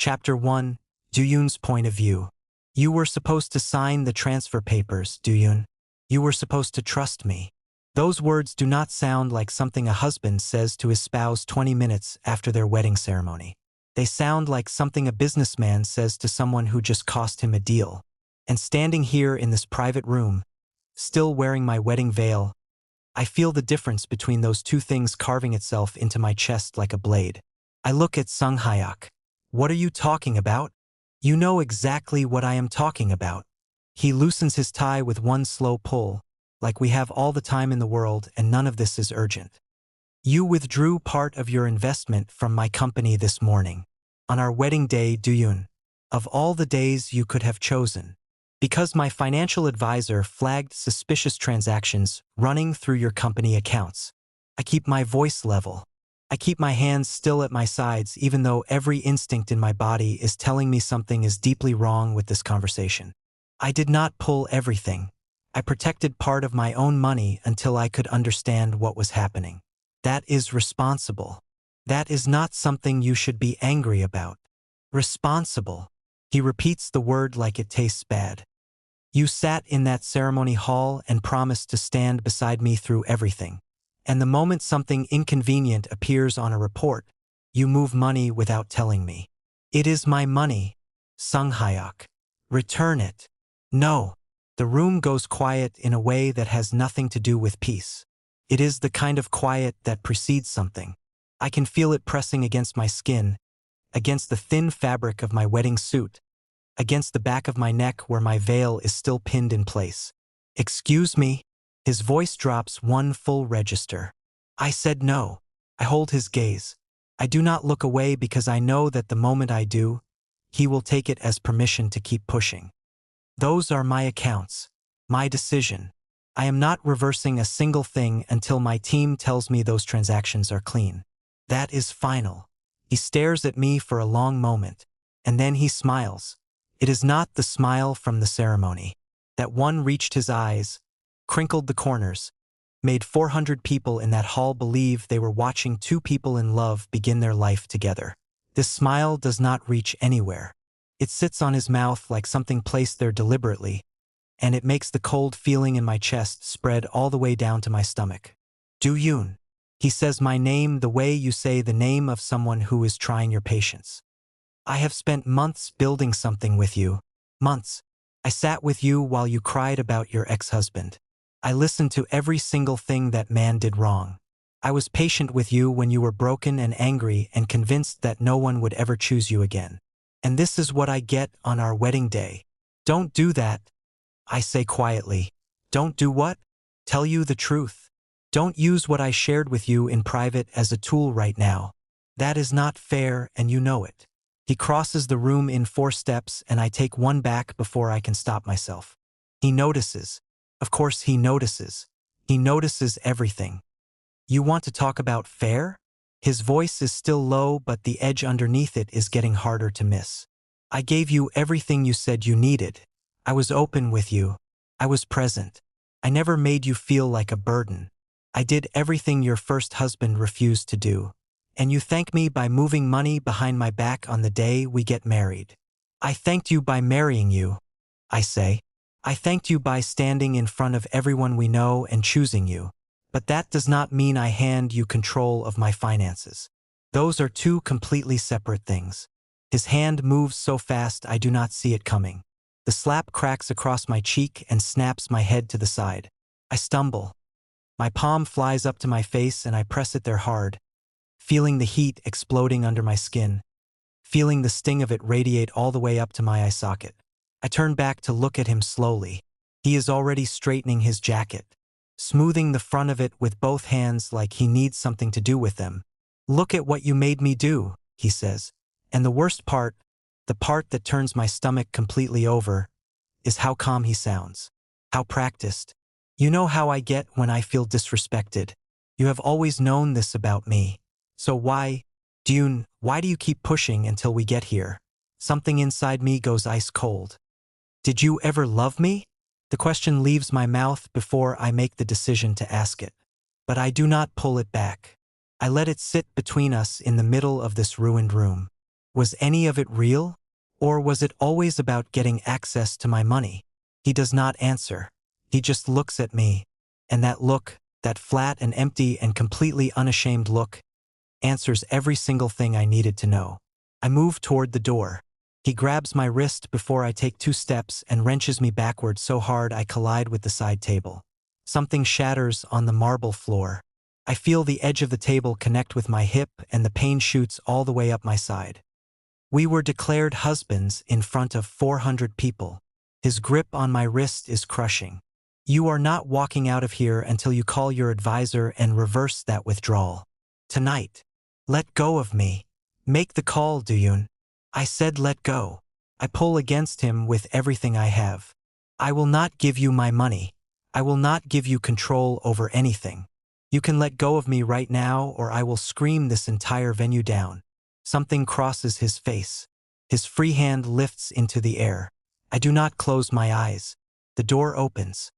Chapter 1. Do-yoon's point of view. You were supposed to sign the transfer papers, Do-yoon. You were supposed to trust me. Those words do not sound like something a husband says to his spouse 20 minutes after their wedding ceremony. They sound like something a businessman says to someone who just cost him a deal. And standing here in this private room, still wearing my wedding veil, I feel the difference between those two things carving itself into my chest like a blade. I look at Sung Hyuk. What are you talking about? You know exactly what I am talking about. He loosens his tie with one slow pull, like we have all the time in the world and none of this is urgent. You withdrew part of your investment from my company this morning. On our wedding day, Do-yoon. Of all the days you could have chosen. Because my financial advisor flagged suspicious transactions running through your company accounts. I keep my voice level. I keep my hands still at my sides even though every instinct in my body is telling me something is deeply wrong with this conversation. I did not pull everything. I protected part of my own money until I could understand what was happening. That is responsible. That is not something you should be angry about. Responsible. He repeats the word like it tastes bad. You sat in that ceremony hall and promised to stand beside me through everything. And the moment something inconvenient appears on a report, you move money without telling me. It is my money, Sung Hyuk. Return it. No. The room goes quiet in a way that has nothing to do with peace. It is the kind of quiet that precedes something. I can feel it pressing against my skin, against the thin fabric of my wedding suit, against the back of my neck where my veil is still pinned in place. Excuse me? His voice drops one full register. I said no. I hold his gaze. I do not look away because I know that the moment I do, he will take it as permission to keep pushing. Those are my accounts. My decision. I am not reversing a single thing until my team tells me those transactions are clean. That is final. He stares at me for a long moment, and then he smiles. It is not the smile from the ceremony. That one reached his eyes, crinkled the corners, made 400 people in that hall believe they were watching two people in love begin their life together. This smile does not reach anywhere. It sits on his mouth like something placed there deliberately, and it makes the cold feeling in my chest spread all the way down to my stomach. Do-yoon. He says my name the way you say the name of someone who is trying your patience. I have spent months building something with you. Months. I sat with you while you cried about your ex-husband. I listened to every single thing that man did wrong. I was patient with you when you were broken and angry and convinced that no one would ever choose you again. And this is what I get on our wedding day. Don't do that. I say quietly. Don't do what? Tell you the truth. Don't use what I shared with you in private as a tool right now. That is not fair and you know it. He crosses the room in 4 steps and I take one back before I can stop myself. He notices. Of course he notices. He notices everything. You want to talk about fair? His voice is still low but the edge underneath it is getting harder to miss. I gave you everything you said you needed. I was open with you. I was present. I never made you feel like a burden. I did everything your first husband refused to do. And you thank me by moving money behind my back on the day we get married. I thanked you by marrying you, I say. I thanked you by standing in front of everyone we know and choosing you. But that does not mean I hand you control of my finances. Those are two completely separate things. His hand moves so fast I do not see it coming. The slap cracks across my cheek and snaps my head to the side. I stumble. My palm flies up to my face and I press it there hard, feeling the heat exploding under my skin, feeling the sting of it radiate all the way up to my eye socket. I turn back to look at him slowly. He is already straightening his jacket, smoothing the front of it with both hands like he needs something to do with them. Look at what you made me do, he says. And the worst part, the part that turns my stomach completely over, is how calm he sounds. How practiced. You know how I get when I feel disrespected. You have always known this about me. So why do you keep pushing until we get here? Something inside me goes ice cold. Did you ever love me? The question leaves my mouth before I make the decision to ask it. But I do not pull it back. I let it sit between us in the middle of this ruined room. Was any of it real? Or was it always about getting access to my money? He does not answer. He just looks at me. And that look, that flat and empty and completely unashamed look, answers every single thing I needed to know. I move toward the door. He grabs my wrist before I take 2 steps and wrenches me backward so hard I collide with the side table. Something shatters on the marble floor. I feel the edge of the table connect with my hip and the pain shoots all the way up my side. We were declared husbands in front of 400 people. His grip on my wrist is crushing. You are not walking out of here until you call your advisor and reverse that withdrawal. Tonight. Let go of me. Make the call, Duyun. I said let go. I pull against him with everything I have. I will not give you my money. I will not give you control over anything. You can let go of me right now or I will scream this entire venue down. Something crosses his face. His free hand lifts into the air. I do not close my eyes. The door opens.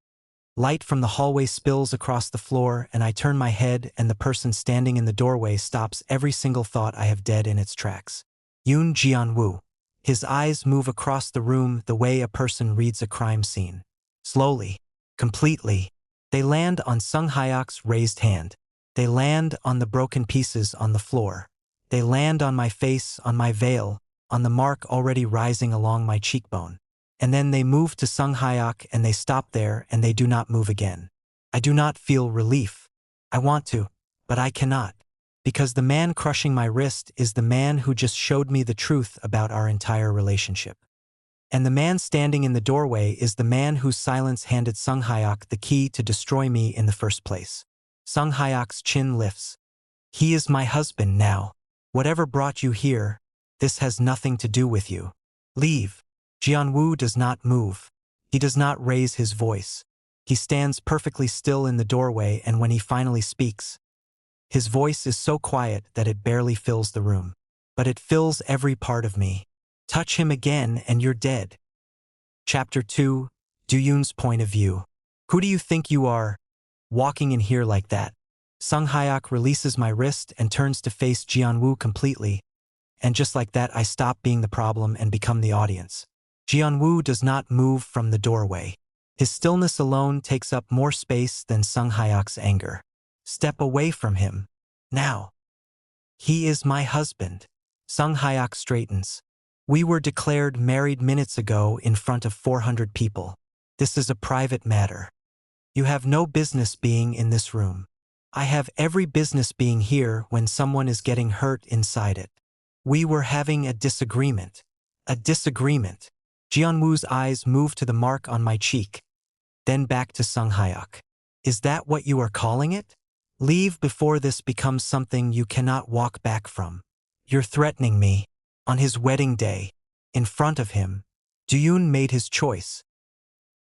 Light from the hallway spills across the floor and I turn my head and the person standing in the doorway stops every single thought I have dead in its tracks. Yoon Jian-woo. His eyes move across the room the way a person reads a crime scene. Slowly, completely, they land on Sung Hyok's raised hand. They land on the broken pieces on the floor. They land on my face, on my veil, on the mark already rising along my cheekbone. And then they move to Sung Hyok and they stop there and they do not move again. I do not feel relief. I want to, but I cannot. Because the man crushing my wrist is the man who just showed me the truth about our entire relationship. And the man standing in the doorway is the man whose silence handed Sung Hyok the key to destroy me in the first place. Sung Hyok's chin lifts. He is my husband now. Whatever brought you here, this has nothing to do with you. Leave. Jian-woo does not move. He does not raise his voice. He stands perfectly still in the doorway and when he finally speaks, his voice is so quiet that it barely fills the room. But it fills every part of me. Touch him again and you're dead. Chapter 2. Duyun's point of view. Who do you think you are, walking in here like that? Sung Hyok releases my wrist and turns to face Jian-woo completely. And just like that I stop being the problem and become the audience. Jian-woo does not move from the doorway. His stillness alone takes up more space than Sung Hyok's anger. Step away from him. Now. He is my husband. Sung Hyok straightens. We were declared married minutes ago in front of 400 people. This is a private matter. You have no business being in this room. I have every business being here when someone is getting hurt inside it. We were having a disagreement. A disagreement. Jian-woo's eyes move to the mark on my cheek, then back to Sung Hyok. Is that what you are calling it? Leave before this becomes something you cannot walk back from. You're threatening me. On his wedding day, in front of him, Duyun made his choice.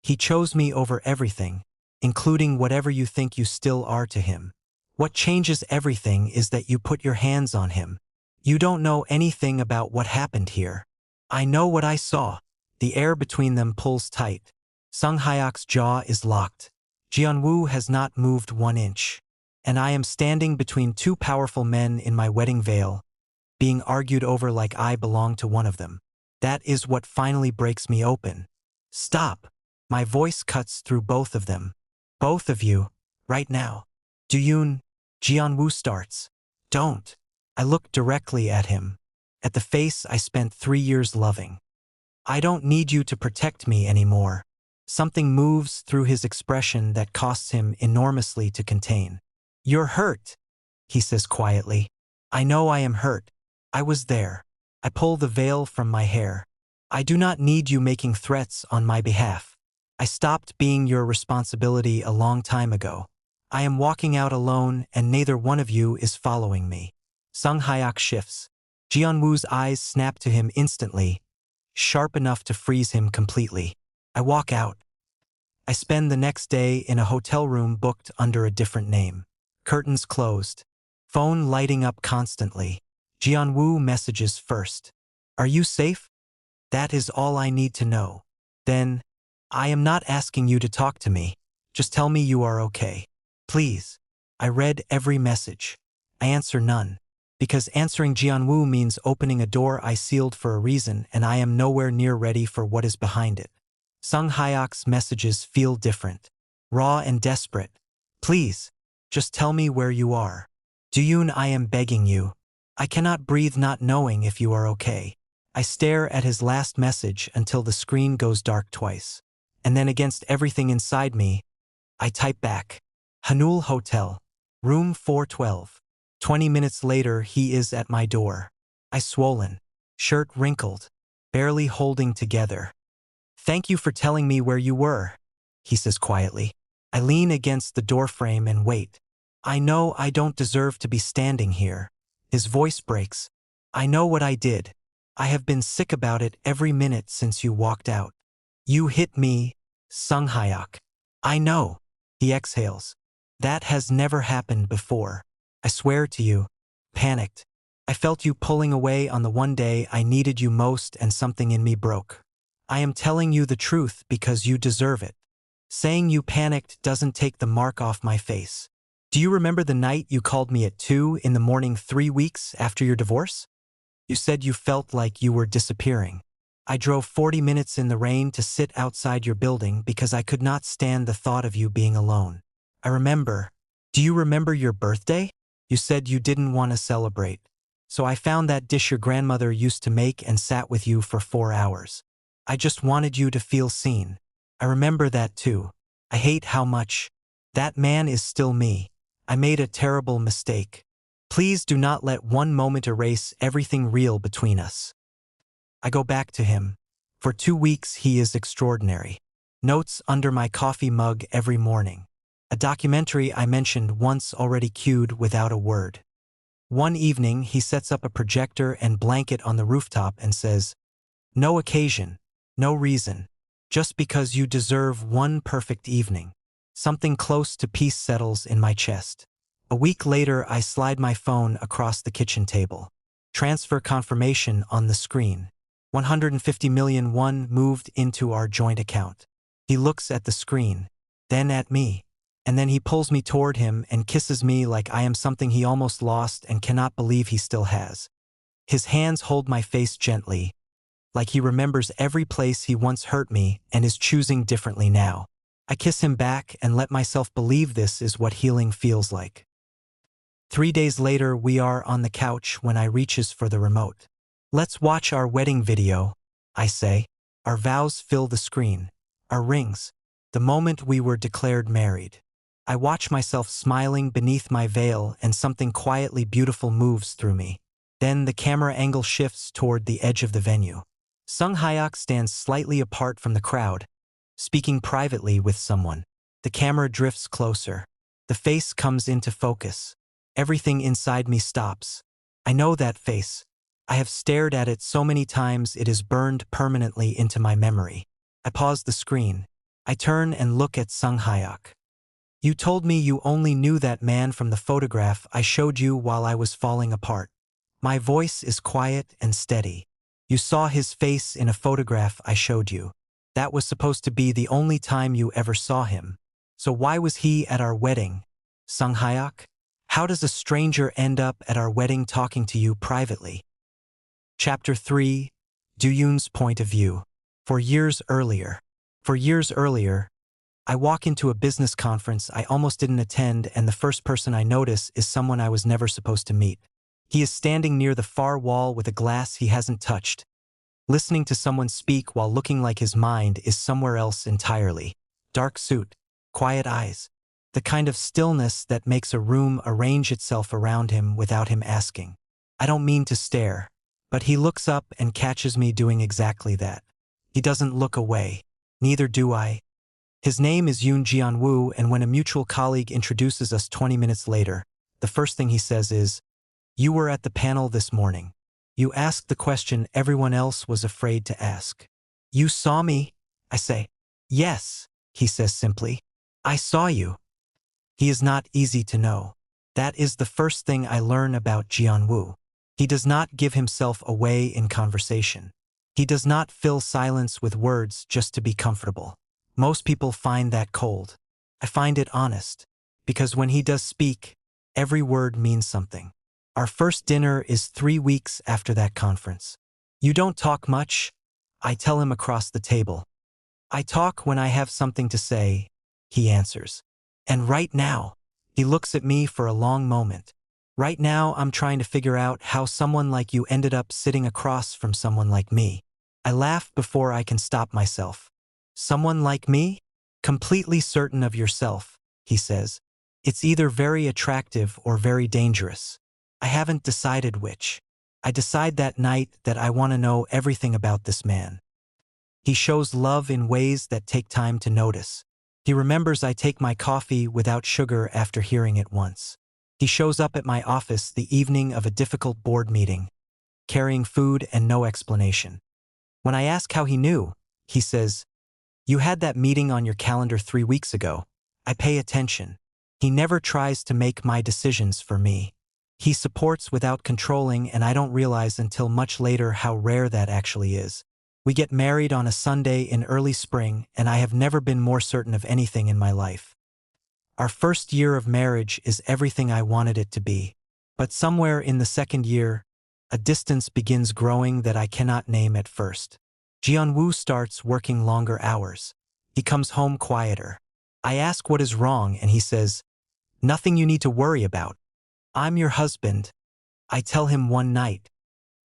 He chose me over everything, including whatever you think you still are to him. What changes everything is that you put your hands on him. You don't know anything about what happened here. I know what I saw. The air between them pulls tight. Sung Hyok's jaw is locked. Jian-woo has not moved 1 inch. And I am standing between 2 powerful men in my wedding veil, being argued over like I belong to one of them. That is what finally breaks me open. Stop. My voice cuts through both of them. Both of you, right now. Duyun, Jian-woo starts. Don't. I look directly at him. At the face I spent 3 years loving. I don't need you to protect me anymore. Something moves through his expression that costs him enormously to contain. You're hurt, he says quietly. I know I am hurt. I was there. I pull the veil from my hair. I do not need you making threats on my behalf. I stopped being your responsibility a long time ago. I am walking out alone and neither one of you is following me. Sung Hyok shifts. Jian-woo's eyes snap to him instantly, sharp enough to freeze him completely. I walk out. I spend the next day in a hotel room booked under a different name. Curtains closed. Phone lighting up constantly. Jian-woo messages first. Are you safe? That is all I need to know. Then, I am not asking you to talk to me. Just tell me you are okay. Please. I read every message. I answer none. Because answering Jianwoo means opening a door I sealed for a reason, and I am nowhere near ready for what is behind it. Sung Hyok's messages feel different. Raw and desperate. Please, just tell me where you are. Do-yoon, I am begging you. I cannot breathe not knowing if you are okay. I stare at his last message until the screen goes dark twice. And then against everything inside me, I type back. Hanul Hotel. Room 412. 20 minutes later, he is at my door. Eyes swollen. Shirt wrinkled. Barely holding together. Thank you for telling me where you were, he says quietly. I lean against the doorframe and wait. I know I don't deserve to be standing here. His voice breaks. I know what I did. I have been sick about it every minute since you walked out. You hit me, Sung Hyok. I know. He exhales. That has never happened before. I swear to you. Panicked. I felt you pulling away on the one day I needed you most and something in me broke. I am telling you the truth because you deserve it. Saying you panicked doesn't take the mark off my face. Do you remember the night you called me at 2 in the morning 3 weeks after your divorce? You said you felt like you were disappearing. I drove 40 minutes in the rain to sit outside your building because I could not stand the thought of you being alone. I remember. Do you remember your birthday? You said you didn't want to celebrate. So I found that dish your grandmother used to make and sat with you for 4 hours. I just wanted you to feel seen. I remember that too. I hate how much. That man is still me. I made a terrible mistake. Please do not let one moment erase everything real between us. I go back to him. For 2 weeks he is extraordinary. Notes under my coffee mug every morning. A documentary I mentioned once already queued without a word. One evening he sets up a projector and blanket on the rooftop and says, "No occasion, no reason. Just because you deserve one perfect evening." Something close to peace settles in my chest. A week later I slide my phone across the kitchen table. Transfer confirmation on the screen. 150 million won moved into our joint account. He looks at the screen, then at me. And then he pulls me toward him and kisses me like I am something he almost lost and cannot believe he still has. His hands hold my face gently, like he remembers every place he once hurt me and is choosing differently now. I kiss him back and let myself believe this is what healing feels like. 3 days later, we are on the couch when I reaches for the remote. Let's watch our wedding video, I say. Our vows fill the screen. Our rings. The moment we were declared married. I watch myself smiling beneath my veil and something quietly beautiful moves through me. Then the camera angle shifts toward the edge of the venue. Sung Hyok stands slightly apart from the crowd, speaking privately with someone. The camera drifts closer. The face comes into focus. Everything inside me stops. I know that face. I have stared at it so many times it is burned permanently into my memory. I pause the screen. I turn and look at Sung Hyok. You told me you only knew that man from the photograph I showed you while I was falling apart. My voice is quiet and steady. You saw his face in a photograph I showed you. That was supposed to be the only time you ever saw him. So why was he at our wedding, Sung Hyok? How does a stranger end up at our wedding talking to you privately? Chapter 3. Do-yoon's point of view. 4 years earlier. 4 years earlier, I walk into a business conference I almost didn't attend, and the first person I notice is someone I was never supposed to meet. He is standing near the far wall with a glass he hasn't touched. Listening to someone speak while looking like his mind is somewhere else entirely. Dark suit, quiet eyes. The kind of stillness that makes a room arrange itself around him without him asking. I don't mean to stare, but he looks up and catches me doing exactly that. He doesn't look away. Neither do I. His name is Yoon Jianwoo, and when a mutual colleague introduces us 20 minutes later, the first thing he says is, "You were at the panel this morning. You asked the question everyone else was afraid to ask." "You saw me?" I say. "Yes," he says simply. "I saw you." He is not easy to know. That is the first thing I learn about Jianwoo. He does not give himself away in conversation. He does not fill silence with words just to be comfortable. Most people find that cold. I find it honest, because when he does speak, every word means something. Our first dinner is 3 weeks after that conference. You don't talk much? I tell him across the table. I talk when I have something to say, he answers. And right now, he looks at me for a long moment. Right now, I'm trying to figure out how someone like you ended up sitting across from someone like me. I laugh before I can stop myself. Someone like me? Completely certain of yourself, he says. It's either very attractive or very dangerous. I haven't decided which. I decide that night that I want to know everything about this man. He shows love in ways that take time to notice. He remembers I take my coffee without sugar after hearing it once. He shows up at my office the evening of a difficult board meeting, carrying food and no explanation. When I ask how he knew, he says, "You had that meeting on your calendar 3 weeks ago. I pay attention." He never tries to make my decisions for me. He supports without controlling, and I don't realize until much later how rare that actually is. We get married on a Sunday in early spring, and I have never been more certain of anything in my life. Our first year of marriage is everything I wanted it to be. But somewhere in the second year, a distance begins growing that I cannot name at first. Jianwoo starts working longer hours. He comes home quieter. I ask what is wrong, and he says, "Nothing you need to worry about. I'm your husband." I tell him one night,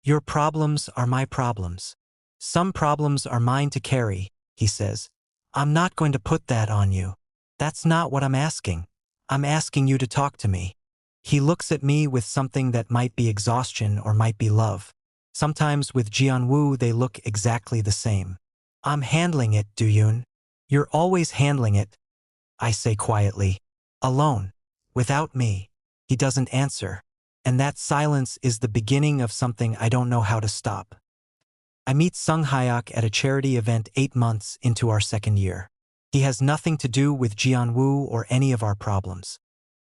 "Your problems are my problems. Some problems are mine to carry," he says. "I'm not going to put that on you. That's not what I'm asking. I'm asking you to talk to me." He looks at me with something that might be exhaustion or might be love. Sometimes with Jianwoo they look exactly the same. "I'm handling it, Duyun. You're always handling it," I say quietly. "Alone. Without me." He doesn't answer. And that silence is the beginning of something I don't know how to stop. I meet Sung Hyuk at a charity event 8 months into our second year. He has nothing to do with Jianwoo or any of our problems.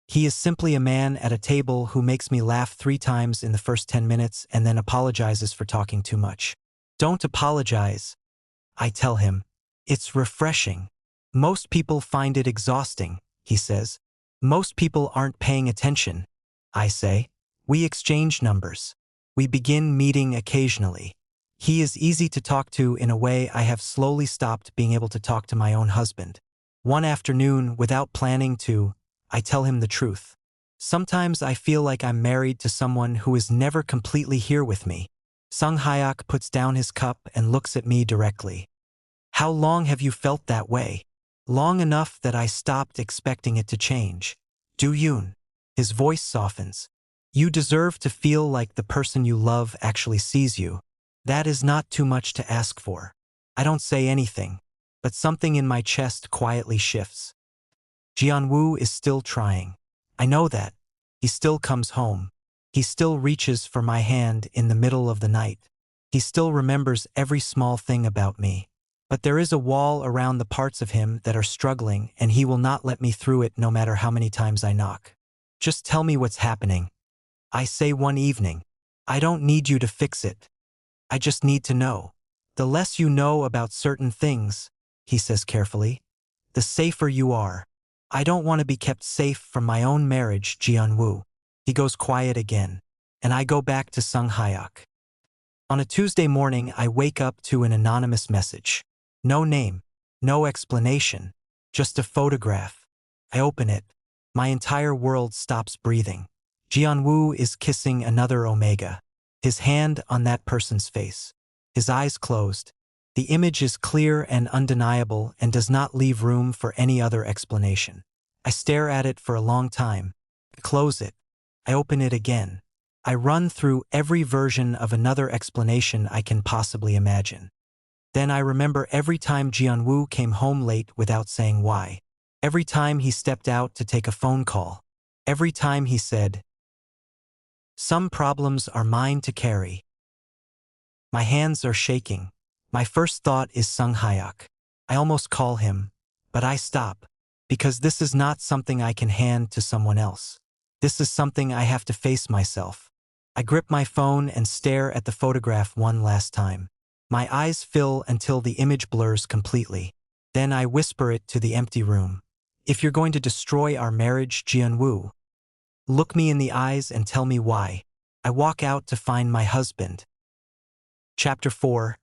He is simply a man at a table who makes me laugh 3 times in the first 10 minutes and then apologizes for talking too much. "Don't apologize," I tell him. "It's refreshing. Most people find it exhausting," he says. "Most people aren't paying attention," I say. We exchange numbers. We begin meeting occasionally. He is easy to talk to in a way I have slowly stopped being able to talk to my own husband. One afternoon, without planning to, I tell him the truth. Sometimes I feel like I'm married to someone who is never completely here with me. Sung Hyuk puts down his cup and looks at me directly. "How long have you felt that way?" "Long enough that I stopped expecting it to change." "Duyun." His voice softens. "You deserve to feel like the person you love actually sees you. That is not too much to ask for." I don't say anything, but something in my chest quietly shifts. Jianwoo is still trying. I know that. He still comes home. He still reaches for my hand in the middle of the night. He still remembers every small thing about me. But there is a wall around the parts of him that are struggling, and he will not let me through it no matter how many times I knock. "Just tell me what's happening," I say one evening. "I don't need you to fix it. I just need to know." "The less you know about certain things," he says carefully, "the safer you are." I don't want to be kept safe from my own marriage, Jianwoo. He goes quiet again, and I go back to Sung Hyuk. On a Tuesday morning, I wake up to an anonymous message. No name, no explanation, just a photograph. I open it. My entire world stops breathing. Jianwoo is kissing another Omega. His hand on that person's face. His eyes closed. The image is clear and undeniable and does not leave room for any other explanation. I stare at it for a long time. I close it. I open it again. I run through every version of another explanation I can possibly imagine. Then I remember every time Jianwoo came home late without saying why. Every time he stepped out to take a phone call. Every time he said, "Some problems are mine to carry." My hands are shaking. My first thought is Sung Hyuk. I almost call him, but I stop, because this is not something I can hand to someone else. This is something I have to face myself. I grip my phone and stare at the photograph one last time. My eyes fill until the image blurs completely. Then I whisper it to the empty room. "If you're going to destroy our marriage, Jianwoo, Look me in the eyes and tell me why. I walk out to find my husband. Chapter 4.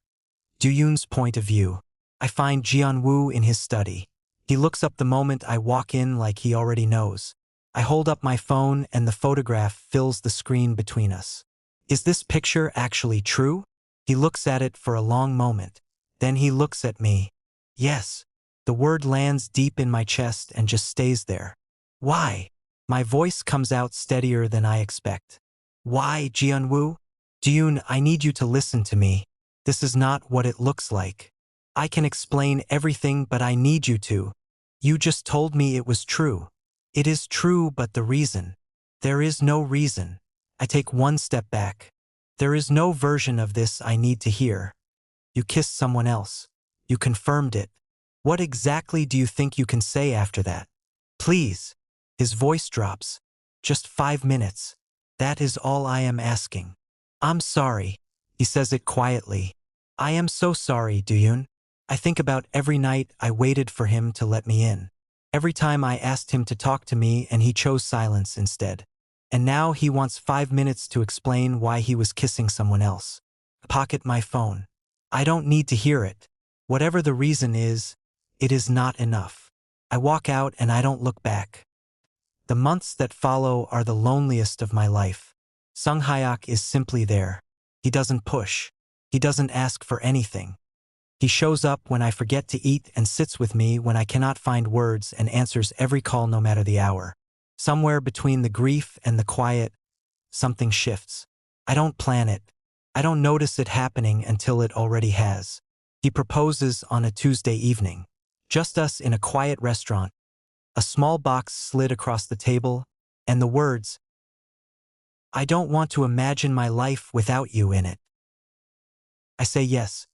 Do-yoon's point of view. I find Jian-woo in his study. He looks up the moment I walk in like he already knows. I hold up my phone and the photograph fills the screen between us. Is this picture actually true? He looks at it for a long moment. Then he looks at me. Yes. The word lands deep in my chest and just stays there. Why? My voice comes out steadier than I expect. Why, Jian-woo? Do-yoon, I need you to listen to me. This is not what it looks like. I can explain everything, but I need you to. You just told me it was true. It is true, but the reason. There is no reason. I take one step back. There is no version of this I need to hear. You kissed someone else. You confirmed it. What exactly do you think you can say after that? Please. His voice drops. Just 5 minutes. That is all I am asking. I'm sorry. He says it quietly. I am so sorry, Do-yoon. I think about every night I waited for him to let me in. Every time I asked him to talk to me and he chose silence instead. And now he wants 5 minutes to explain why he was kissing someone else. Pocket my phone. I don't need to hear it. Whatever the reason is, it is not enough. I walk out and I don't look back. The months that follow are the loneliest of my life. Sung Hyuk is simply there. He doesn't push. He doesn't ask for anything. He shows up when I forget to eat and sits with me when I cannot find words and answers every call no matter the hour. Somewhere between the grief and the quiet, something shifts. I don't plan it. I don't notice it happening until it already has. He proposes on a Tuesday evening. Just us in a quiet restaurant. A small box slid across the table, and the words, I don't want to imagine my life without you in it. I say yes.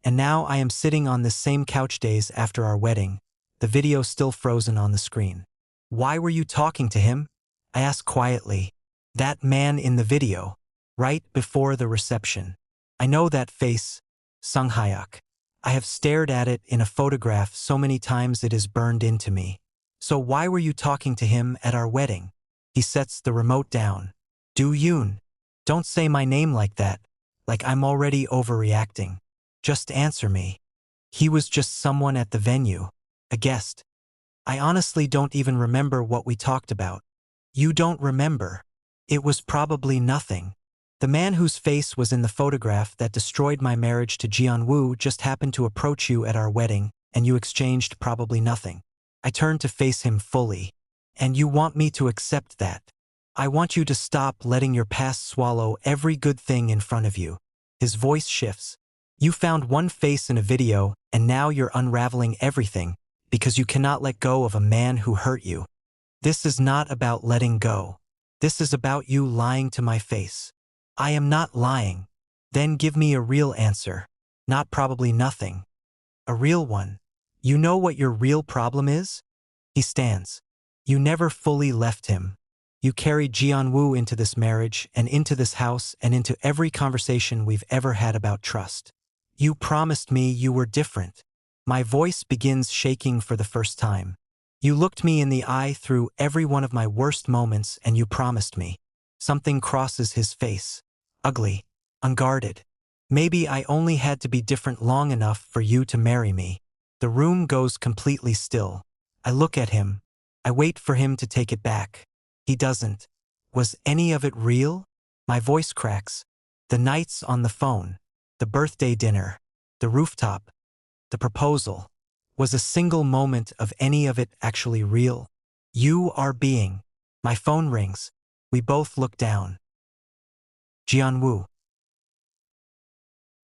And now I am sitting on this same couch days after our wedding, the video still frozen on the screen. Why were you talking to him? I ask quietly. That man in the video, right before the reception. I know that face, Sung Hyuk. I have stared at it in a photograph so many times it is burned into me. So why were you talking to him at our wedding? He sets the remote down. Do-yoon, don't say my name like that, like I'm already overreacting. Just answer me. He was just someone at the venue, a guest. I honestly don't even remember what we talked about. You don't remember. It was probably nothing. The man whose face was in the photograph that destroyed my marriage to Jian-woo just happened to approach you at our wedding, and you exchanged probably nothing. I turn to face him fully. And you want me to accept that. I want you to stop letting your past swallow every good thing in front of you. His voice shifts. You found one face in a video, and now you're unraveling everything because you cannot let go of a man who hurt you. This is not about letting go. This is about you lying to my face. I am not lying. Then give me a real answer. Not probably nothing. A real one. You know what your real problem is? He stands. You never fully left him. You carried Jian-woo into this marriage and into this house and into every conversation we've ever had about trust. You promised me you were different. My voice begins shaking for the first time. You looked me in the eye through every one of my worst moments and you promised me. Something crosses his face. Ugly. Unguarded. Maybe I only had to be different long enough for you to marry me. The room goes completely still. I look at him. I wait for him to take it back. He doesn't. Was any of it real? My voice cracks. The nights on the phone. The birthday dinner. The rooftop. The proposal. Was a single moment of any of it actually real? You are being. My phone rings. We both look down. Jian-woo.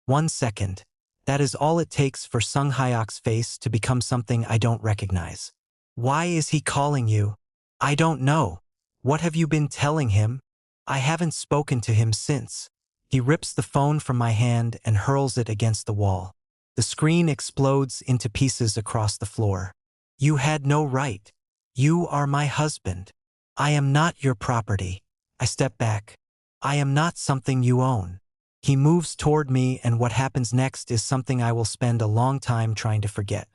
1 second. That is all it takes for Sung Hyuk's face to become something I don't recognize. Why is he calling you? I don't know. What have you been telling him? I haven't spoken to him since. He rips the phone from my hand and hurls it against the wall. The screen explodes into pieces across the floor. You had no right. You are my husband. I am not your property. I step back. I am not something you own. He moves toward me and what happens next is something I will spend a long time trying to forget.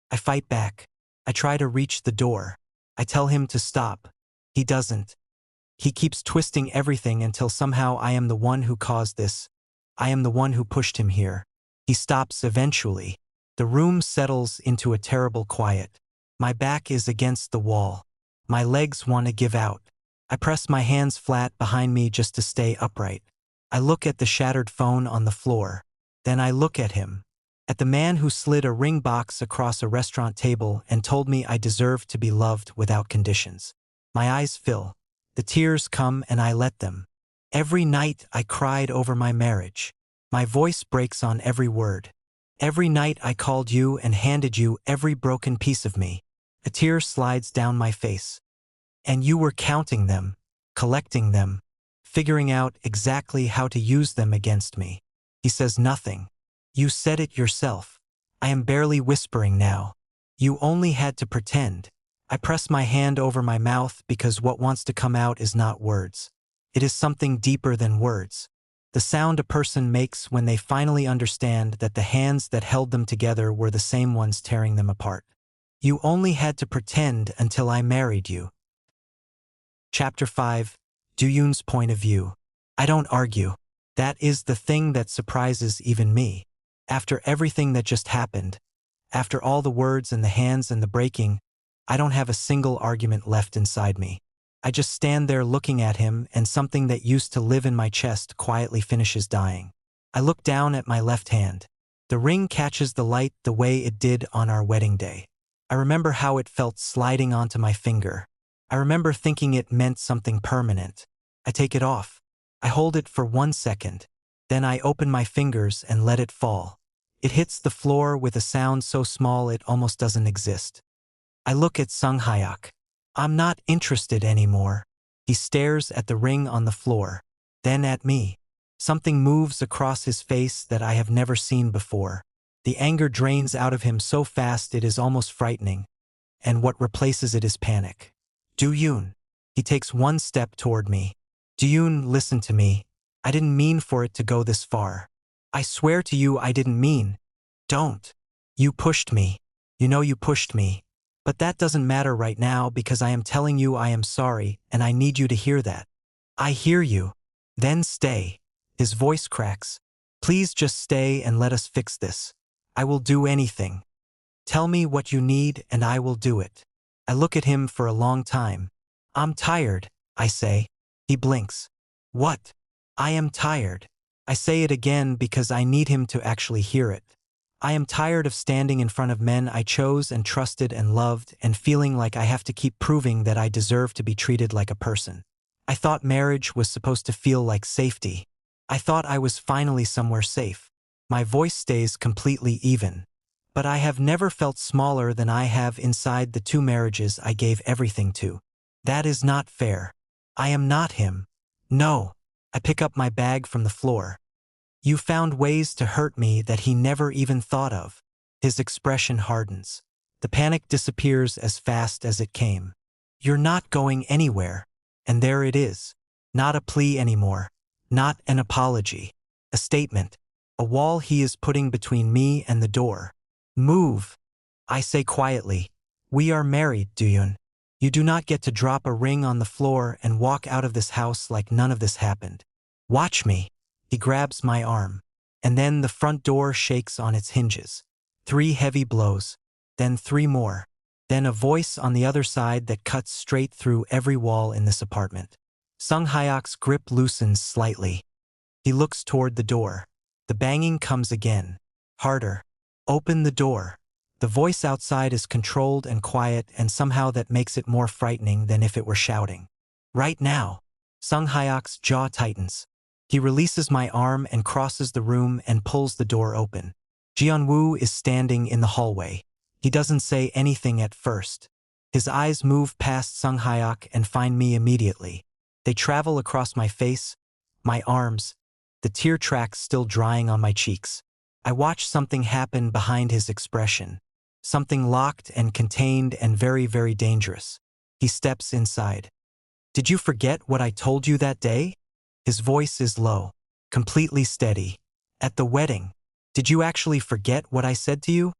I fight back. I try to reach the door. I tell him to stop. He doesn't. He keeps twisting everything until somehow I am the one who caused this. I am the one who pushed him here. He stops eventually. The room settles into a terrible quiet. My back is against the wall. My legs want to give out. I press my hands flat behind me just to stay upright. I look at the shattered phone on the floor. Then I look at him. At the man who slid a ring box across a restaurant table and told me I deserved to be loved without conditions. My eyes fill. The tears come and I let them. Every night I cried over my marriage. My voice breaks on every word. Every night I called you and handed you every broken piece of me. A tear slides down my face. And you were counting them, collecting them, figuring out exactly how to use them against me. He says nothing. You said it yourself. I am barely whispering now. You only had to pretend. I press my hand over my mouth because what wants to come out is not words. It is something deeper than words. The sound a person makes when they finally understand that the hands that held them together were the same ones tearing them apart. You only had to pretend until I married you. Chapter 5. Do-yoon's point of view. I don't argue. That is the thing that surprises even me. After everything that just happened, after all the words and the hands and the breaking, I don't have a single argument left inside me. I just stand there looking at him, and something that used to live in my chest quietly finishes dying. I look down at my left hand. The ring catches the light the way it did on our wedding day. I remember how it felt sliding onto my finger. I remember thinking it meant something permanent. I take it off. I hold it for 1 second. Then I open my fingers and let it fall. It hits the floor with a sound so small it almost doesn't exist. I look at Sung Hyuk. I'm not interested anymore. He stares at the ring on the floor, then at me. Something moves across his face that I have never seen before. The anger drains out of him so fast it is almost frightening, and what replaces it is panic. Do-yoon. He takes 1 step toward me. Do-yoon, listen to me. I didn't mean for it to go this far. I swear to you I didn't mean. Don't. You pushed me. You know you pushed me. But that doesn't matter right now because I am telling you I am sorry and I need you to hear that. I hear you. Then stay. His voice cracks. Please just stay and let us fix this. I will do anything. Tell me what you need and I will do it. I look at him for a long time. I'm tired, I say. He blinks. What? I am tired. I say it again because I need him to actually hear it. I am tired of standing in front of men I chose and trusted and loved and feeling like I have to keep proving that I deserve to be treated like a person. I thought marriage was supposed to feel like safety. I thought I was finally somewhere safe. My voice stays completely even. But I have never felt smaller than I have inside the 2 marriages I gave everything to. That is not fair. I am not him. No. I pick up my bag from the floor. You found ways to hurt me that he never even thought of. His expression hardens. The panic disappears as fast as it came. You're not going anywhere. And there it is. Not a plea anymore. Not an apology. A statement. A wall he is putting between me and the door. Move. I say quietly. We are married, Do-yoon. You do not get to drop a ring on the floor and walk out of this house like none of this happened. Watch me. He grabs my arm. And then the front door shakes on its hinges. 3 heavy blows. Then 3 more. Then a voice on the other side that cuts straight through every wall in this apartment. Sung Hyuk's grip loosens slightly. He looks toward the door. The banging comes again. Harder. Open the door. The voice outside is controlled and quiet, and somehow that makes it more frightening than if it were shouting. Right now. Sung Hyuk's jaw tightens. He releases my arm and crosses the room and pulls the door open. Jeon-woo is standing in the hallway. He doesn't say anything at first. His eyes move past Sung Hyuk and find me immediately. They travel across my face, my arms, the tear tracks still drying on my cheeks. I watch something happen behind his expression. Something locked and contained and very, very dangerous. He steps inside. Did you forget what I told you that day? His voice is low, completely steady. At the wedding. Did you actually forget what I said to you?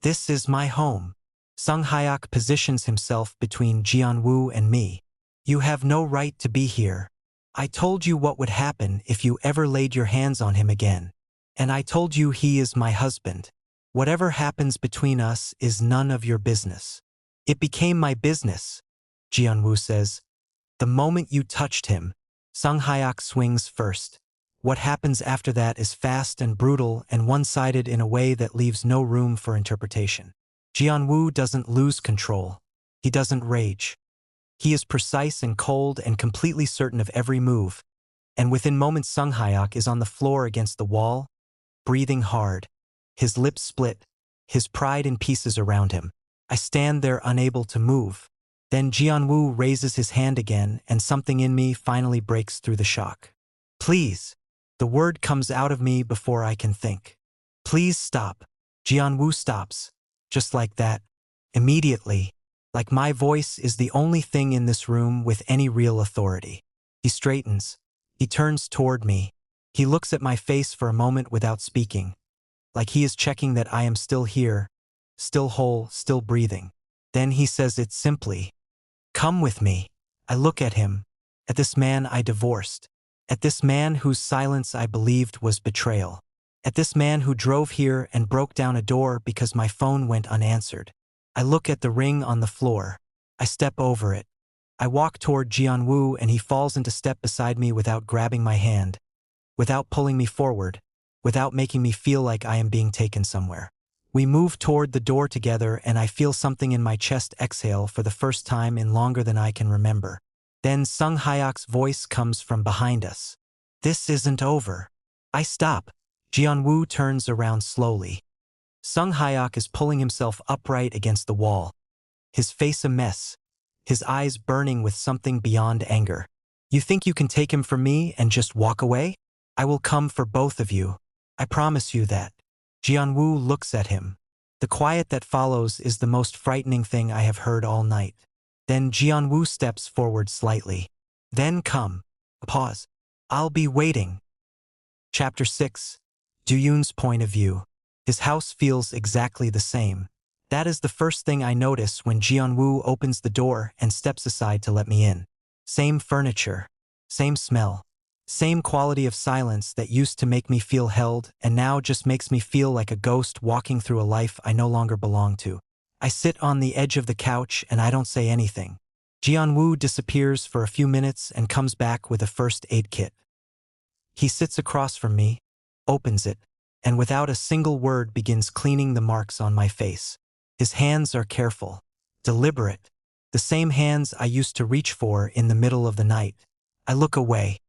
This is my home. Sung Hyuk positions himself between Jeon-woo and me. You have no right to be here. I told you what would happen if you ever laid your hands on him again. And I told you he is my husband. Whatever happens between us is none of your business. It became my business, Jianwoo says. The moment you touched him, Sung Hyuk swings first. What happens after that is fast and brutal and one-sided in a way that leaves no room for interpretation. Jianwoo doesn't lose control. He doesn't rage. He is precise and cold and completely certain of every move. And within moments Sung Hyuk is on the floor against the wall, breathing hard. His lips split, his pride in pieces around him. I stand there unable to move. Then Jianwoo raises his hand again and something in me finally breaks through the shock. Please. The word comes out of me before I can think. Please stop. Jianwoo stops. Just like that. Immediately. Like my voice is the only thing in this room with any real authority. He straightens. He turns toward me. He looks at my face for a moment without speaking. Like he is checking that I am still here, still whole, still breathing. Then he says it simply. Come with me. I look at him. At this man I divorced. At this man whose silence I believed was betrayal. At this man who drove here and broke down a door because my phone went unanswered. I look at the ring on the floor. I step over it. I walk toward Jianwoo and he falls into step beside me without grabbing my hand, without pulling me forward, without making me feel like I am being taken somewhere. We move toward the door together and I feel something in my chest exhale for the first time in longer than I can remember. Then Sung Hyuk's voice comes from behind us. This isn't over. I stop. Jianwoo turns around slowly. Sung Hyuk is pulling himself upright against the wall. His face a mess. His eyes burning with something beyond anger. You think you can take him from me and just walk away? I will come for both of you. I promise you that. Jianwoo looks at him. The quiet that follows is the most frightening thing I have heard all night. Then Jianwoo steps forward slightly. Then come. A pause. I'll be waiting. Chapter 6. Do-yoon's point of view. His house feels exactly the same. That is the first thing I notice when Jianwoo opens the door and steps aside to let me in. Same furniture. Same smell. Same quality of silence that used to make me feel held and now just makes me feel like a ghost walking through a life I no longer belong to. I sit on the edge of the couch and I don't say anything. Jianwoo disappears for a few minutes and comes back with a first aid kit. He sits across from me, opens it, and without a single word begins cleaning the marks on my face. His hands are careful, deliberate, the same hands I used to reach for in the middle of the night. I look away.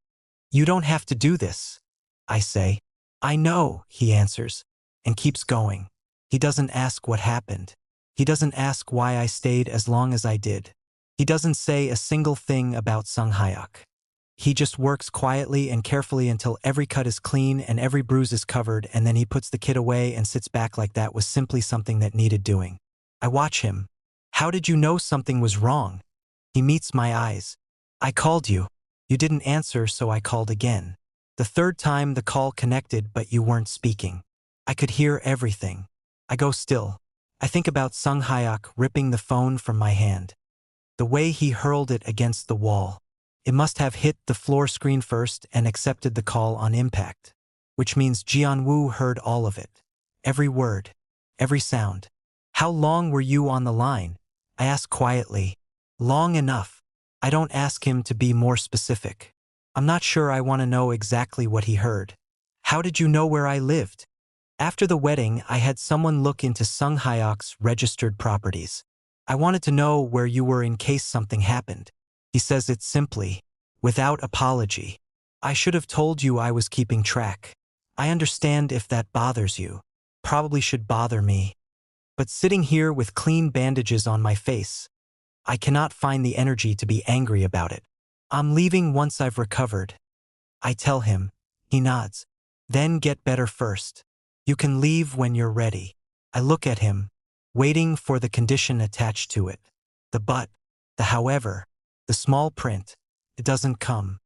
You don't have to do this, I say. I know, he answers, and keeps going. He doesn't ask what happened. He doesn't ask why I stayed as long as I did. He doesn't say a single thing about Sung Hyuk. He just works quietly and carefully until every cut is clean and every bruise is covered, and then he puts the kit away and sits back like that was simply something that needed doing. I watch him. How did you know something was wrong? He meets my eyes. I called you. You didn't answer, so I called again. The third time the call connected, but you weren't speaking. I could hear everything. I go still. I think about Sung Hyuk ripping the phone from my hand. The way he hurled it against the wall. It must have hit the floor screen first and accepted the call on impact, which means Jianwoo heard all of it. Every word, every sound. How long were you on the line? I ask quietly. Long enough. I don't ask him to be more specific. I'm not sure I want to know exactly what he heard. How did you know where I lived? After the wedding, I had someone look into Sung Hyuk's registered properties. I wanted to know where you were in case something happened. He says it simply, without apology. I should have told you I was keeping track. I understand if that bothers you. Probably should bother me. But sitting here with clean bandages on my face, I cannot find the energy to be angry about it. I'm leaving once I've recovered. I tell him. He nods. Then get better first. You can leave when you're ready. I look at him, waiting for the condition attached to it. The but, the however, the small print. It doesn't come.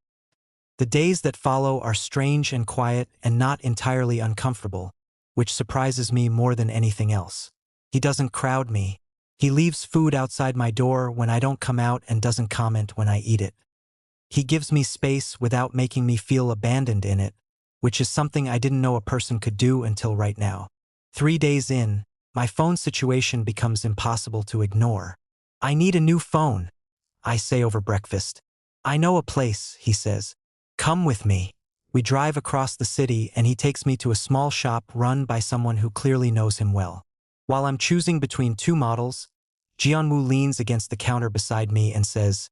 The days that follow are strange and quiet and not entirely uncomfortable, which surprises me more than anything else. He doesn't crowd me. He leaves food outside my door when I don't come out and doesn't comment when I eat it. He gives me space without making me feel abandoned in it, which is something I didn't know a person could do until right now. 3 days in, my phone situation becomes impossible to ignore. I need a new phone, I say over breakfast. I know a place, he says. Come with me. We drive across the city and he takes me to a small shop run by someone who clearly knows him well. While I'm choosing between two models, Jianwoo leans against the counter beside me and says,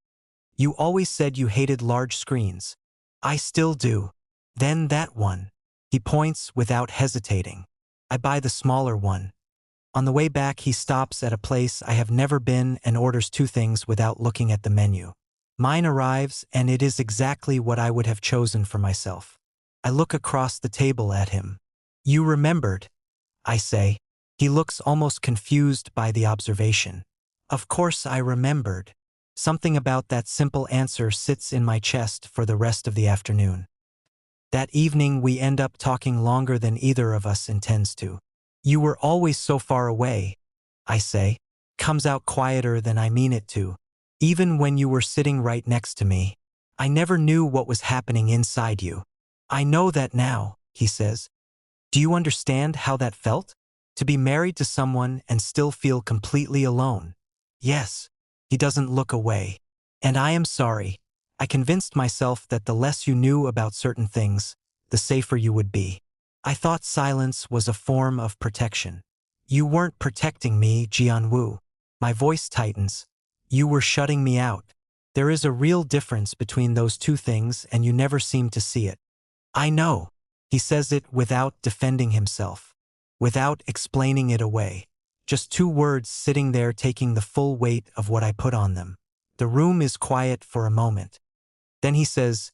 "You always said you hated large screens." "I still do." "Then that one." He points without hesitating. I buy the smaller one. On the way back, he stops at a place I have never been and orders 2 things without looking at the menu. Mine arrives and it is exactly what I would have chosen for myself. I look across the table at him. "You remembered," I say. He looks almost confused by the observation. Of course I remembered. Something about that simple answer sits in my chest for the rest of the afternoon. That evening we end up talking longer than either of us intends to. "You were always so far away," I say. Comes out quieter than I mean it to. "Even when you were sitting right next to me. I never knew what was happening inside you." "I know that now," he says. "Do you understand how that felt? To be married to someone and still feel completely alone?" "Yes." He doesn't look away. "And I am sorry. I convinced myself that the less you knew about certain things, the safer you would be. I thought silence was a form of protection." "You weren't protecting me, Jianwoo." My voice tightens. "You were shutting me out." There is a real difference between those 2 things and you never seem to see it. "I know." He says it without defending himself, without explaining it away. Just 2 words sitting there taking the full weight of what I put on them. The room is quiet for a moment. Then he says,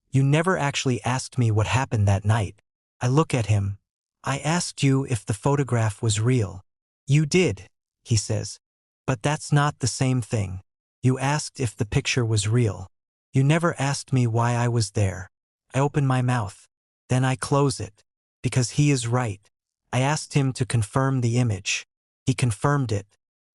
"You never actually asked me what happened that night." I look at him. "I asked you if the photograph was real." "You did," he says. "But that's not the same thing. You asked if the picture was real. You never asked me why I was there." I open my mouth. Then I close it. Because he is right. I asked him to confirm the image. He confirmed it.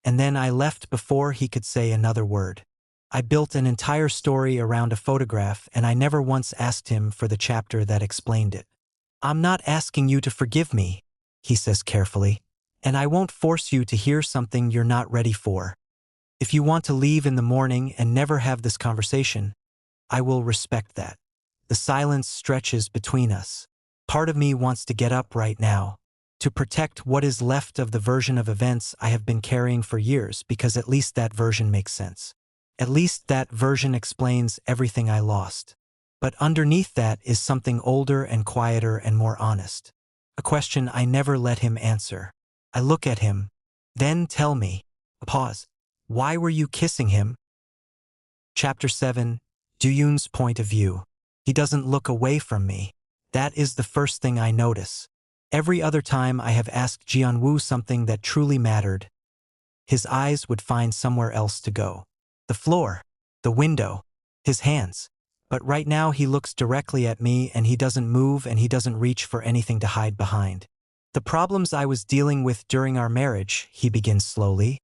And then I left before he could say another word. I built an entire story around a photograph and I never once asked him for the chapter that explained it. "I'm not asking you to forgive me," he says carefully. "And I won't force you to hear something you're not ready for. If you want to leave in the morning and never have this conversation, I will respect that." The silence stretches between us. Part of me wants to get up right now, to protect what is left of the version of events I have been carrying for years, because at least that version makes sense. At least that version explains everything I lost. But underneath that is something older and quieter and more honest. A question I never let him answer. I look at him. "Then tell me." A pause. "Why were you kissing him?" Chapter 7. Do-yoon's point of view. He doesn't look away from me. That is the first thing I notice. Every other time I have asked Jianwoo something that truly mattered, his eyes would find somewhere else to go. The floor, the window, his hands. But right now he looks directly at me and he doesn't move and he doesn't reach for anything to hide behind. "The problems I was dealing with during our marriage," he begins slowly,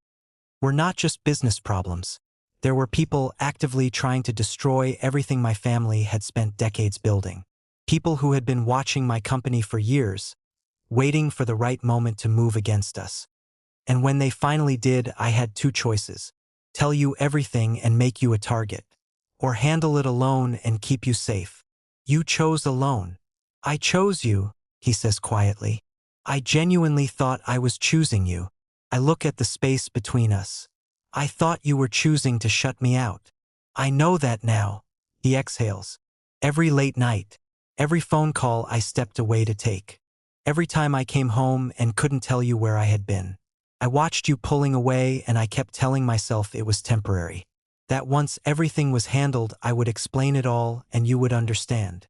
"were not just business problems. There were people actively trying to destroy everything my family had spent decades building. People who had been watching my company for years, waiting for the right moment to move against us. And when they finally did, I had 2 choices. Tell you everything and make you a target, or handle it alone and keep you safe. You chose alone." "I chose you," he says quietly. "I genuinely thought I was choosing you." I look at the space between us. "I thought you were choosing to shut me out." "I know that now." He exhales. "Every late night, every phone call I stepped away to take. Every time I came home and couldn't tell you where I had been. I watched you pulling away and I kept telling myself it was temporary. That once everything was handled, I would explain it all and you would understand.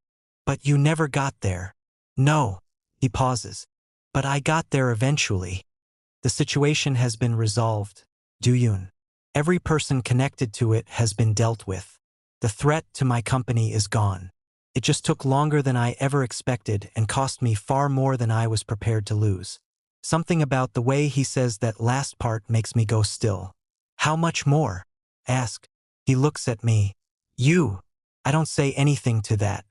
But you never got there." "No." He pauses. "But I got there eventually. The situation has been resolved, Do-yoon. Every person connected to it has been dealt with. The threat to my company is gone. It just took longer than I ever expected and cost me far more than I was prepared to lose. Something about the way he says that last part makes me go still. How much more? Ask. He looks at me. You. I don't say anything to that.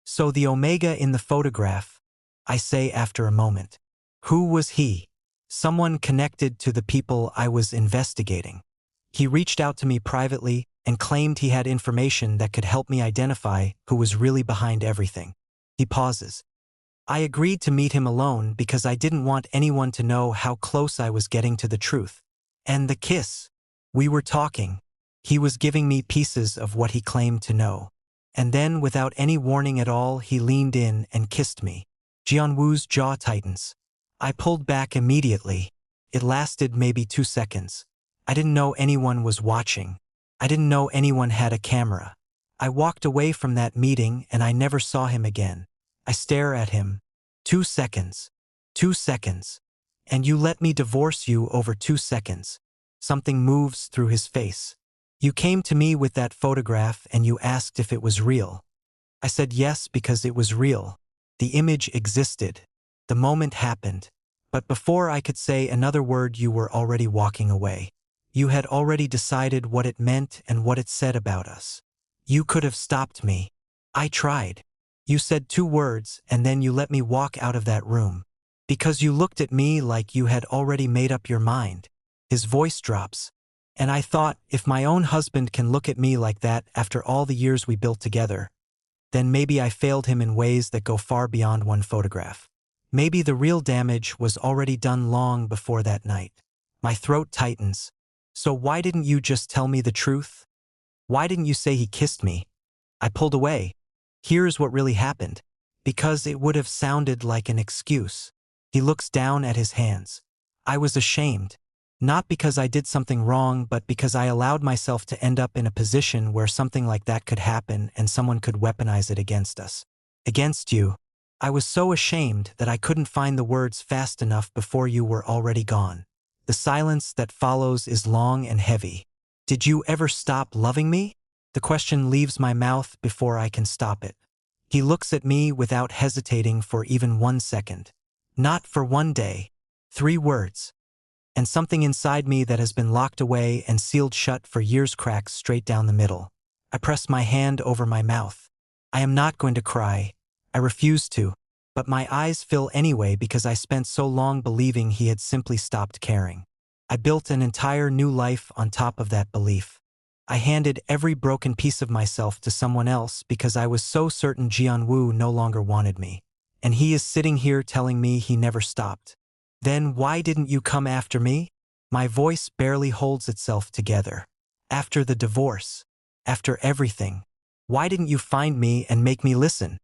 So the Omega in the photograph, I say after a moment. Who was he? Someone connected to the people I was investigating. He reached out to me privately and claimed he had information that could help me identify who was really behind everything. He pauses. I agreed to meet him alone because I didn't want anyone to know how close I was getting to the truth. And the kiss. We were talking. He was giving me pieces of what he claimed to know. And then, without any warning at all, he leaned in and kissed me. Jianwu's jaw tightens. I pulled back immediately. It lasted maybe 2 seconds. I didn't know anyone was watching. I didn't know anyone had a camera. I walked away from that meeting and I never saw him again. I stare at him. 2 seconds. 2 seconds. And you let me divorce you over 2 seconds. Something moves through his face. You came to me with that photograph and you asked if it was real. I said yes because it was real. The image existed. The moment happened. But before I could say another word, you were already walking away. You had already decided what it meant and what it said about us. You could have stopped me. I tried. You said 2 words and then you let me walk out of that room. Because you looked at me like you had already made up your mind. His voice drops. And I thought, if my own husband can look at me like that after all the years we built together, then maybe I failed him in ways that go far beyond one photograph. Maybe the real damage was already done long before that night. My throat tightens. So why didn't you just tell me the truth? Why didn't you say he kissed me? I pulled away. Here's what really happened. Because it would have sounded like an excuse. He looks down at his hands. I was ashamed. Not because I did something wrong, but because I allowed myself to end up in a position where something like that could happen and someone could weaponize it against us. Against you. I was so ashamed that I couldn't find the words fast enough before you were already gone. The silence that follows is long and heavy. Did you ever stop loving me? The question leaves my mouth before I can stop it. He looks at me without hesitating for even 1 second. Not for 1 day. 3 words. And something inside me that has been locked away and sealed shut for years cracks straight down the middle. I press my hand over my mouth. I am not going to cry. I refuse to. But my eyes fill anyway because I spent so long believing he had simply stopped caring. I built an entire new life on top of that belief. I handed every broken piece of myself to someone else because I was so certain Jianwu no longer wanted me. And he is sitting here telling me he never stopped. Then why didn't you come after me? My voice barely holds itself together. After the divorce. After everything. Why didn't you find me and make me listen?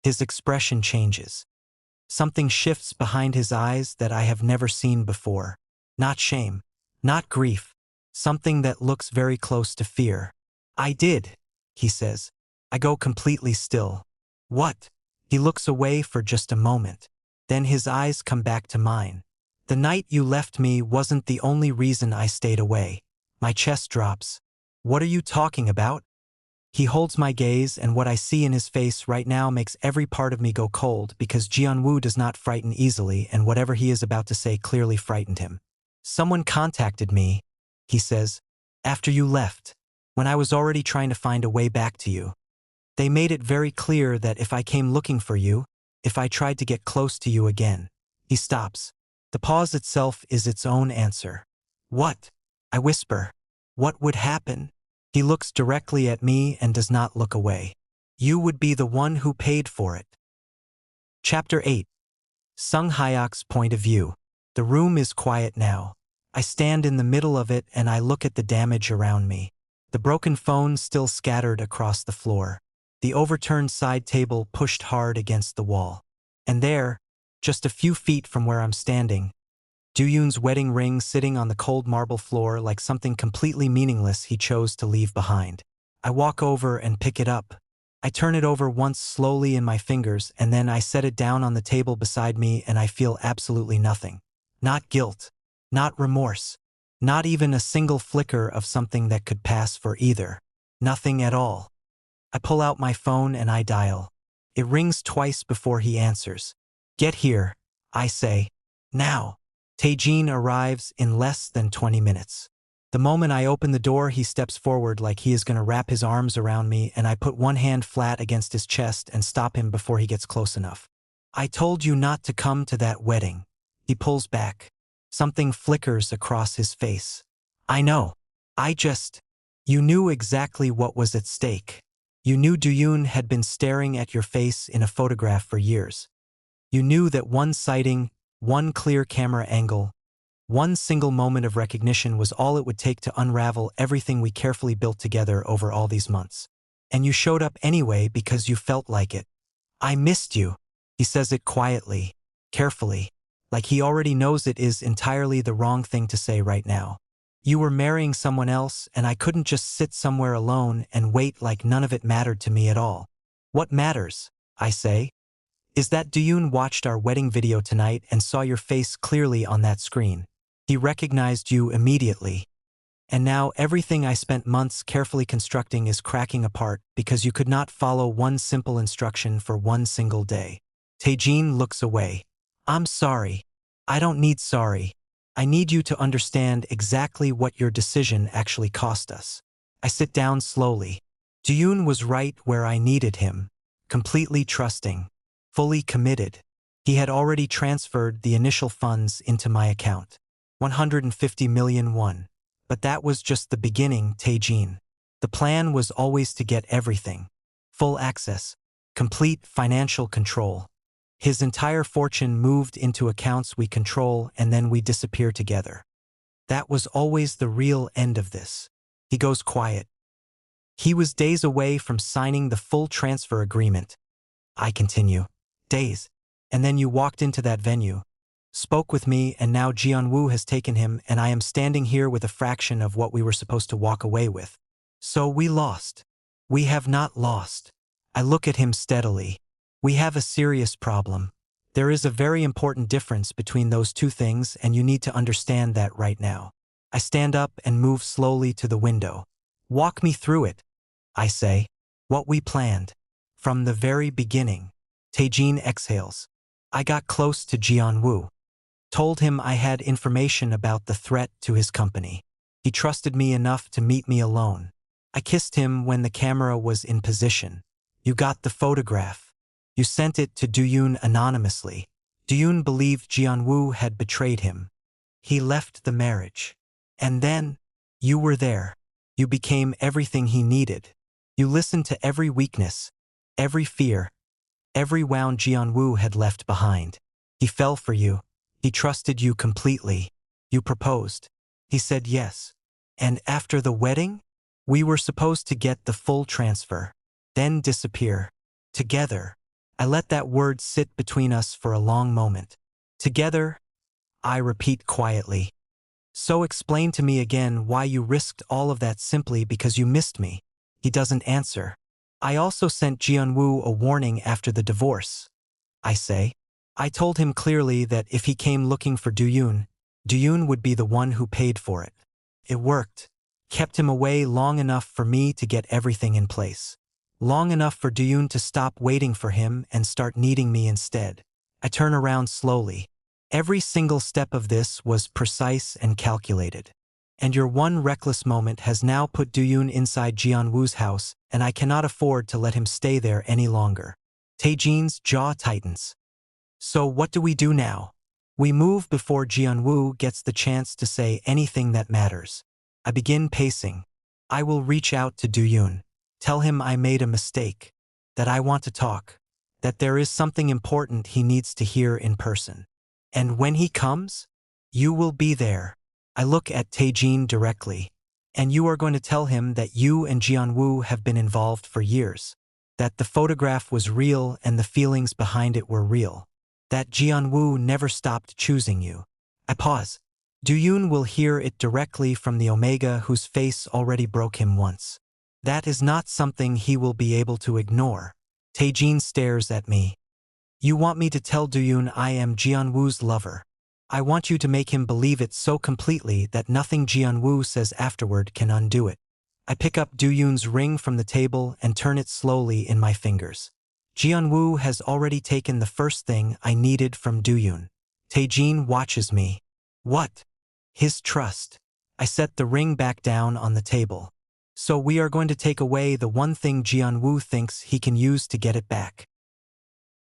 His expression changes. Something shifts behind his eyes that I have never seen before. Not shame. Not grief. Something that looks very close to fear. I did, he says. I go completely still. What? He looks away for just a moment. Then his eyes come back to mine. The night you left me wasn't the only reason I stayed away. My chest drops. What are you talking about? He holds my gaze, and what I see in his face right now makes every part of me go cold because Jianwu does not frighten easily, and whatever he is about to say clearly frightened him. Someone contacted me, he says, after you left, when I was already trying to find a way back to you. They made it very clear that if I came looking for you, if I tried to get close to you again. He stops. The pause itself is its own answer. What? I whisper. What would happen? He looks directly at me and does not look away. You would be the one who paid for it. Chapter 8. Sung Hyok's point of view. The room is quiet now. I stand in the middle of it and I look at the damage around me. The broken phone still scattered across the floor. The overturned side table pushed hard against the wall. And there, just a few feet from where I'm standing, Duyun's wedding ring sitting on the cold marble floor like something completely meaningless he chose to leave behind. I walk over and pick it up. I turn it over once slowly in my fingers and then I set it down on the table beside me and I feel absolutely nothing. Not guilt. Not remorse. Not even a single flicker of something that could pass for either. Nothing at all. I pull out my phone and I dial. It rings twice before he answers. Get here, I say. Now. Taejin arrives in less than 20 minutes. The moment I open the door, he steps forward like he is going to wrap his arms around me, and I put one hand flat against his chest and stop him before he gets close enough. I told you not to come to that wedding. He pulls back. Something flickers across his face. I know. You knew exactly what was at stake. You knew Doyoon had been staring at your face in a photograph for years. You knew that one sighting, one clear camera angle, one single moment of recognition was all it would take to unravel everything we carefully built together over all these months. And you showed up anyway because you felt like it. I missed you. He says it quietly, carefully, like he already knows it is entirely the wrong thing to say right now. You were marrying someone else, and I couldn't just sit somewhere alone and wait like none of it mattered to me at all. What matters, I say, is that Doyoon watched our wedding video tonight and saw your face clearly on that screen. He recognized you immediately. And now everything I spent months carefully constructing is cracking apart because you could not follow one simple instruction for one single day. Taejin looks away. I'm sorry. I don't need sorry. I need you to understand exactly what your decision actually cost us. I sit down slowly. Doyoon was right where I needed him. Completely trusting. Fully committed. He had already transferred the initial funds into my account. 150 million won. But that was just the beginning, Taejin. The plan was always to get everything. Full access. Complete financial control. His entire fortune moved into accounts we control, and then we disappear together. That was always the real end of this. He goes quiet. He was days away from signing the full transfer agreement. I continue. Days. And then you walked into that venue, spoke with me, and now Jeonwoo has taken him, and I am standing here with a fraction of what we were supposed to walk away with. So we lost. We have not lost. I look at him steadily. We have a serious problem. There is a very important difference between those two things, and you need to understand that right now. I stand up and move slowly to the window. Walk me through it, I say. What we planned. From the very beginning. Taejin exhales. I got close to Jeonwoo. Told him I had information about the threat to his company. He trusted me enough to meet me alone. I kissed him when the camera was in position. You got the photograph. You sent it to Doyoon anonymously. Doyoon believed Jeonwoo had betrayed him. He left the marriage. And then, you were there. You became everything he needed. You listened to every weakness, every fear, every wound Jeonwoo had left behind. He fell for you. He trusted you completely. You proposed. He said yes. And after the wedding, we were supposed to get the full transfer, then disappear. Together. I let that word sit between us for a long moment. Together, I repeat quietly. So explain to me again why you risked all of that simply because you missed me. He doesn't answer. I also sent Jeonwoo a warning after the divorce. I say. I told him clearly that if he came looking for Doyoon, Doyoon would be the one who paid for it. It worked. Kept him away long enough for me to get everything in place. Long enough for Doyoon to stop waiting for him and start needing me instead. I turn around slowly. Every single step of this was precise and calculated. And your one reckless moment has now put Doyoon inside Jeonwoo's house, and I cannot afford to let him stay there any longer. Taejin's jaw tightens. So what do we do now? We move before Jeonwoo gets the chance to say anything that matters. I begin pacing. I will reach out to Doyoon. Tell him I made a mistake, that I want to talk, that there is something important he needs to hear in person. And when he comes, you will be there. I look at Taejin directly. And you are going to tell him that you and Jeonwoo have been involved for years, that the photograph was real and the feelings behind it were real, that Jeonwoo never stopped choosing you. I pause. Doyoon will hear it directly from the Omega whose face already broke him once. That is not something he will be able to ignore. Taejin stares at me. You want me to tell Doyoon I am Jeonwoo's lover. I want you to make him believe it so completely that nothing Jeonwoo says afterward can undo it. I pick up Doyoon's ring from the table and turn it slowly in my fingers. Jeonwoo has already taken the first thing I needed from Doyoon. Taejin watches me. What? His trust. I set the ring back down on the table. So we are going to take away the one thing Jianwoo thinks he can use to get it back.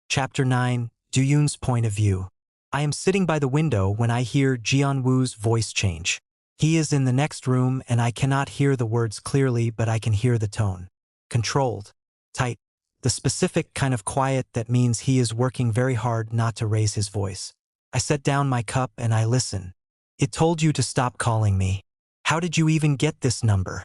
Chapter 9, Do-yoon's point of view. I am sitting by the window when I hear Jianwoo's voice change. He is in the next room and I cannot hear the words clearly, but I can hear the tone. Controlled. Tight. The specific kind of quiet that means he is working very hard not to raise his voice. I set down my cup and I listen. It told you to stop calling me. How did you even get this number?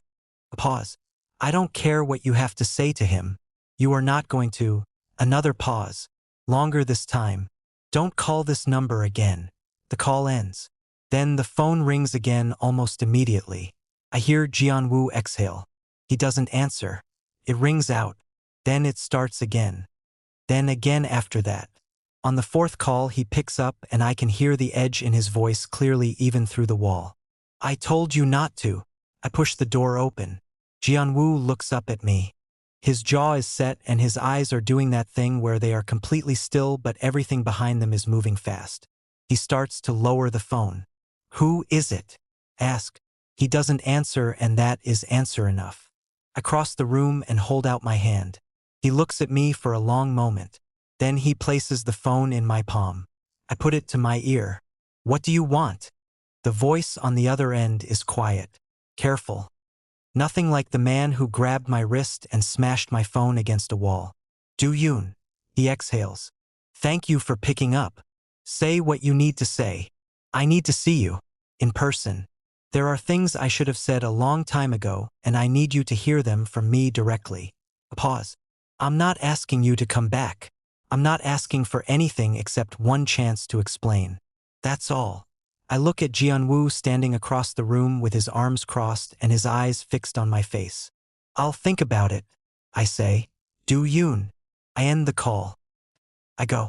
A pause. I don't care what you have to say to him. You are not going to. Another pause. Longer this time. Don't call this number again. The call ends. Then the phone rings again almost immediately. I hear Jianwoo exhale. He doesn't answer. It rings out. Then it starts again. Then again after that. On the fourth call he picks up and I can hear the edge in his voice clearly even through the wall. I told you not to. I push the door open. Jianwoo looks up at me. His jaw is set and his eyes are doing that thing where they are completely still but everything behind them is moving fast. He starts to lower the phone. Who is it? Ask. He doesn't answer and that is answer enough. I cross the room and hold out my hand. He looks at me for a long moment. Then he places the phone in my palm. I put it to my ear. What do you want? The voice on the other end is quiet. Careful. Nothing like the man who grabbed my wrist and smashed my phone against a wall. Do-yoon. He exhales. Thank you for picking up. Say what you need to say. I need to see you. In person. There are things I should have said a long time ago, and I need you to hear them from me directly. A pause. I'm not asking you to come back. I'm not asking for anything except one chance to explain. That's all. I look at Jianwoo standing across the room with his arms crossed and his eyes fixed on my face. I'll think about it, I say. Do-yoon. I end the call. I go.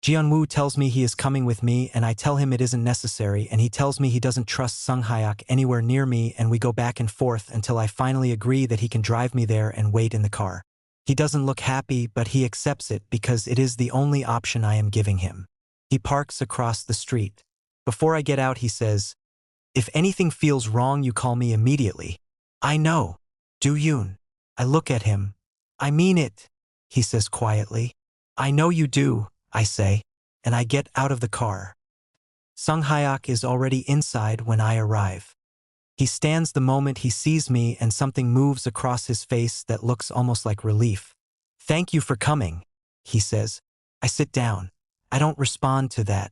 Jianwoo tells me he is coming with me and I tell him it isn't necessary and he tells me he doesn't trust Sung Hyuk anywhere near me and we go back and forth until I finally agree that he can drive me there and wait in the car. He doesn't look happy but he accepts it because it is the only option I am giving him. He parks across the street. Before I get out he says, if anything feels wrong you call me immediately. I know. Do-yoon. I look at him. I mean it, he says quietly. I know you do, I say, and I get out of the car. Sung Hyuk is already inside when I arrive. He stands the moment he sees me and something moves across his face that looks almost like relief. Thank you for coming, he says. I sit down. I don't respond to that.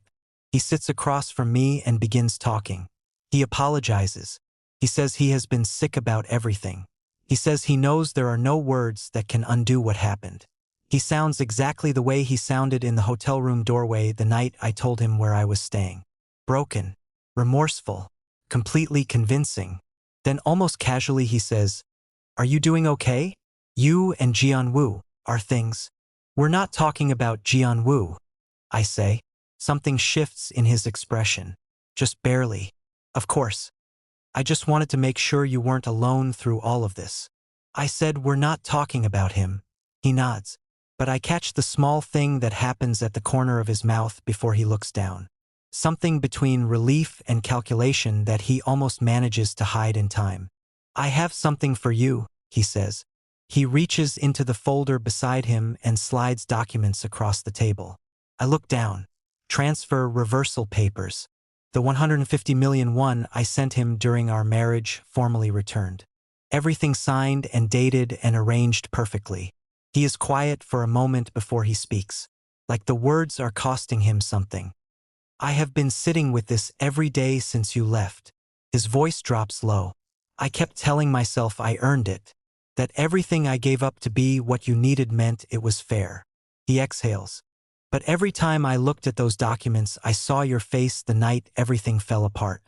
He sits across from me and begins talking. He apologizes. He says he has been sick about everything. He says he knows there are no words that can undo what happened. He sounds exactly the way he sounded in the hotel room doorway the night I told him where I was staying. Broken, remorseful, completely convincing. Then almost casually he says, are you doing okay? You and Jianwoo are things. We're not talking about Jianwoo, I say. Something shifts in his expression. Just barely. Of course. I just wanted to make sure you weren't alone through all of this. I said we're not talking about him. He nods. But I catch the small thing that happens at the corner of his mouth before he looks down. Something between relief and calculation that he almost manages to hide in time. I have something for you, he says. He reaches into the folder beside him and slides documents across the table. I look down. Transfer reversal papers. The 150 million won I sent him during our marriage formally returned. Everything signed and dated and arranged perfectly. He is quiet for a moment before he speaks, like the words are costing him something. I have been sitting with this every day since you left. His voice drops low. I kept telling myself I earned it, that everything I gave up to be what you needed meant it was fair. He exhales. But every time I looked at those documents, I saw your face the night everything fell apart.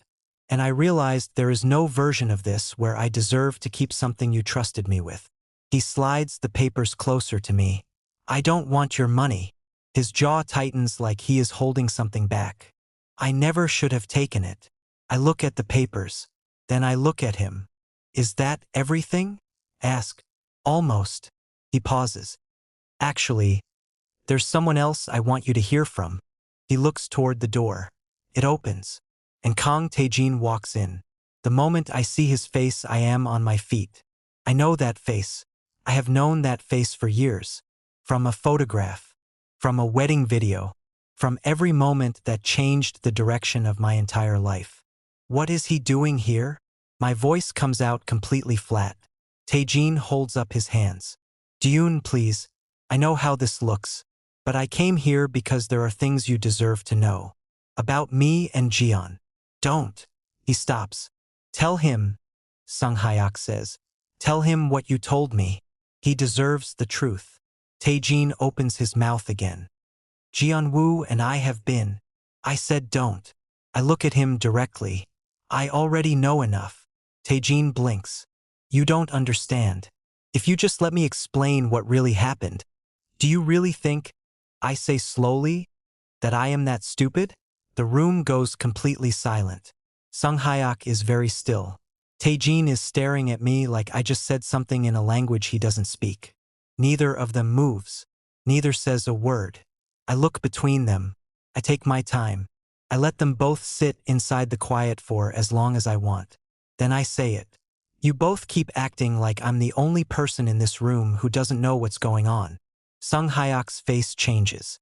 And I realized there is no version of this where I deserve to keep something you trusted me with. He slides the papers closer to me. I don't want your money. His jaw tightens like he is holding something back. I never should have taken it. I look at the papers. Then I look at him. Is that everything? Ask. Almost. He pauses. Actually, there's someone else I want you to hear from. He looks toward the door. It opens. and Kang Taejin walks in. The moment I see his face, I am on my feet. I know that face. I have known that face for years. From a photograph. From a wedding video. From every moment that changed the direction of my entire life. What is he doing here? My voice comes out completely flat. Taejin holds up his hands. Jiyun, please. I know how this looks. But I came here because there are things you deserve to know. About me and Jian. Don't. He stops. Tell him, Sung Hyuk says. Tell him what you told me. He deserves the truth. Taejin opens his mouth again. Jian-woo and I have been. I said don't. I look at him directly. I already know enough. Taejin blinks. You don't understand. If you just let me explain what really happened. Do you really think, I say slowly, that I am that stupid? The room goes completely silent. Sung Hyuk is very still. Taejin is staring at me like I just said something in a language he doesn't speak. Neither of them moves. Neither says a word. I look between them. I take my time. I let them both sit inside the quiet for as long as I want. Then I say it. You both keep acting like I'm the only person in this room who doesn't know what's going on. Sung Hyuk's face changes.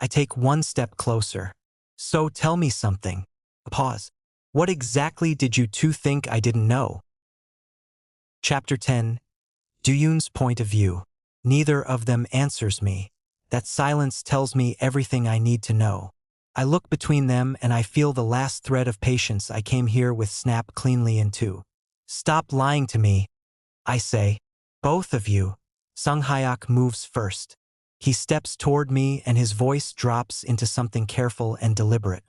I take one step closer. So tell me something. A pause. What exactly did you two think I didn't know? Chapter 10. Dooyoon's point of view. Neither of them answers me. That silence tells me everything I need to know. I look between them and I feel the last thread of patience I came here with snap cleanly in two. Stop lying to me, I say. Both of you. Sung Hyuk moves first. He steps toward me and his voice drops into something careful and deliberate.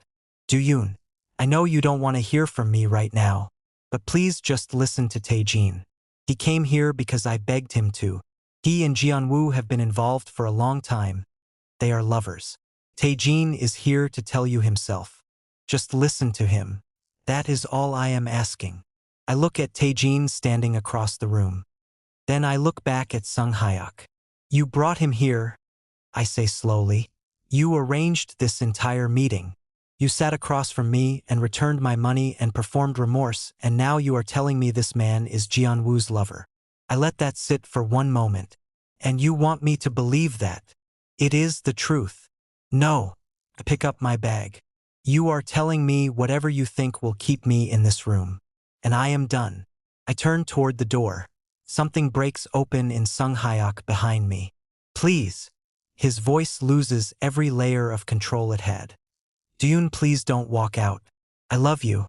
Dooyoon, I know you don't want to hear from me right now, but please just listen to Taejin. He came here because I begged him to. He and Jian-woo have been involved for a long time. They are lovers. Taejin is here to tell you himself. Just listen to him. That is all I am asking. I look at Taejin standing across the room. Then I look back at Sung Hyuk. You brought him here, I say slowly. You arranged this entire meeting. You sat across from me and returned my money and performed remorse, and now you are telling me this man is Jian-woo's lover. I let that sit for one moment. And you want me to believe that? It is the truth. No. I pick up my bag. You are telling me whatever you think will keep me in this room. And I am done. I turn toward the door. Something breaks open in Sung Hyuk behind me. Please. His voice loses every layer of control it had. Dooyoon, please don't walk out. I love you.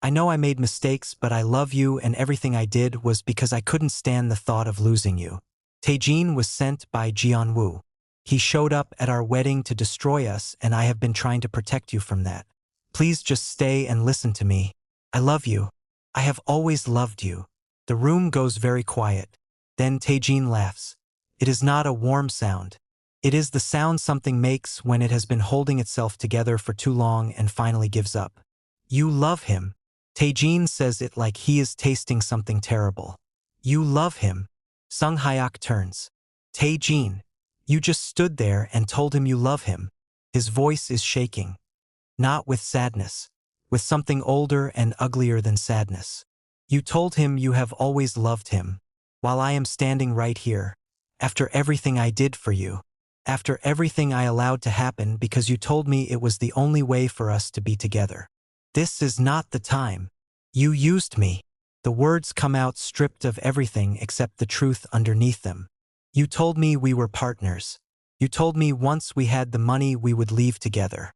I know I made mistakes, but I love you, and everything I did was because I couldn't stand the thought of losing you. Taejin was sent by Jian-woo. He showed up at our wedding to destroy us, and I have been trying to protect you from that. Please just stay and listen to me. I love you. I have always loved you. The room goes very quiet. Then Taejin laughs. It is not a warm sound. It is the sound something makes when it has been holding itself together for too long and finally gives up. You love him. Taejin says it like he is tasting something terrible. You love him. Sung Hyuk turns. Taejin, you just stood there and told him you love him. His voice is shaking. Not with sadness. With something older and uglier than sadness. You told him you have always loved him. While I am standing right here. After everything I did for you. After everything I allowed to happen because you told me it was the only way for us to be together. This is not the time. You used me. The words come out stripped of everything except the truth underneath them. You told me we were partners. You told me once we had the money we would leave together.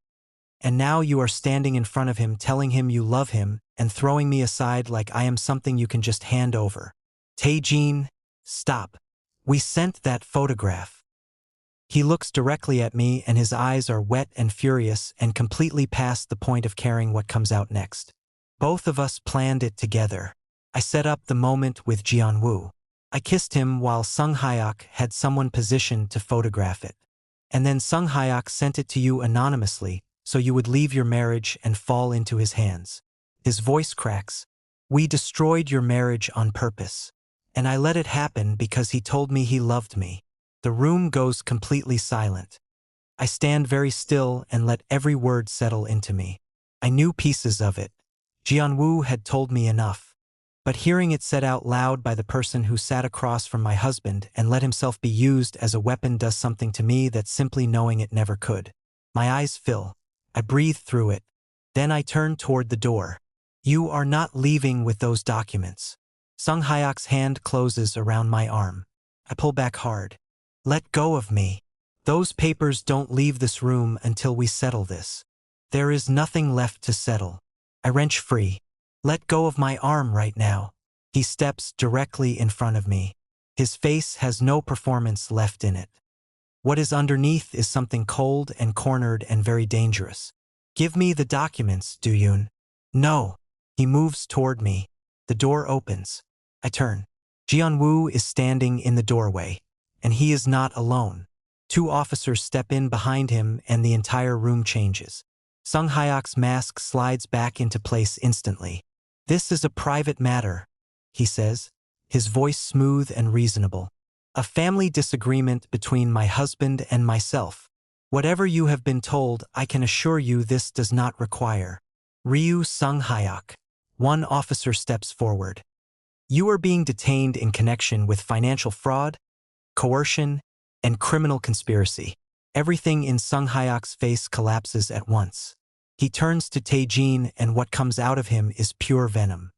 And now you are standing in front of him telling him you love him and throwing me aside like I am something you can just hand over. Taejin, stop. We sent that photograph. He looks directly at me and his eyes are wet and furious and completely past the point of caring what comes out next. Both of us planned it together. I set up the moment with Jian-woo. I kissed him while Sung Hyuk had someone positioned to photograph it. And then Sung Hyuk sent it to you anonymously so you would leave your marriage and fall into his hands. His voice cracks. We destroyed your marriage on purpose. And I let it happen because he told me he loved me. The room goes completely silent. I stand very still and let every word settle into me. I knew pieces of it. Jianwu had told me enough. But hearing it said out loud by the person who sat across from my husband and let himself be used as a weapon does something to me that simply knowing it never could. My eyes fill. I breathe through it. Then I turn toward the door. You are not leaving with those documents. Sung Hyok's hand closes around my arm. I pull back hard. Let go of me. Those papers don't leave this room until we settle this. There is nothing left to settle. I wrench free. Let go of my arm right now. He steps directly in front of me. His face has no performance left in it. What is underneath is something cold and cornered and very dangerous. Give me the documents, Do-yoon. No. He moves toward me. The door opens. I turn. Jianwu is standing in the doorway, and he is not alone. 2 officers step in behind him and the entire room changes. Sung Hyok's mask slides back into place instantly. This is a private matter, he says, his voice smooth and reasonable. A family disagreement between my husband and myself. Whatever you have been told, I can assure you this does not require. Ryu Sung Hyok. 1 officer steps forward. You are being detained in connection with financial fraud, coercion, and criminal conspiracy. Everything in Sung Hyok's face collapses at once. He turns to Tae-jin and what comes out of him is pure venom.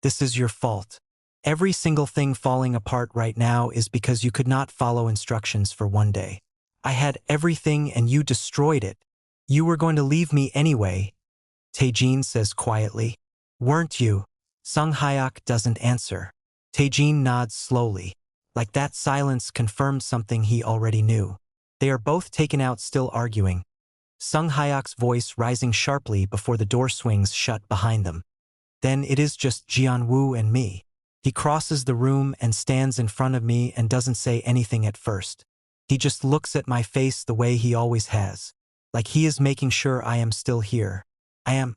This is your fault. Every single thing falling apart right now is because you could not follow instructions for one day. I had everything and you destroyed it. You were going to leave me anyway, Tae-jin says quietly. Weren't you? Sung Hyok doesn't answer. Tae-jin nods slowly, like that silence confirmed something he already knew. They are both taken out still arguing. Sung Hyok's voice rising sharply before the door swings shut behind them. Then it is just Jianwu and me. He crosses the room and stands in front of me and doesn't say anything at first. He just looks at my face the way he always has, like he is making sure I am still here. I am.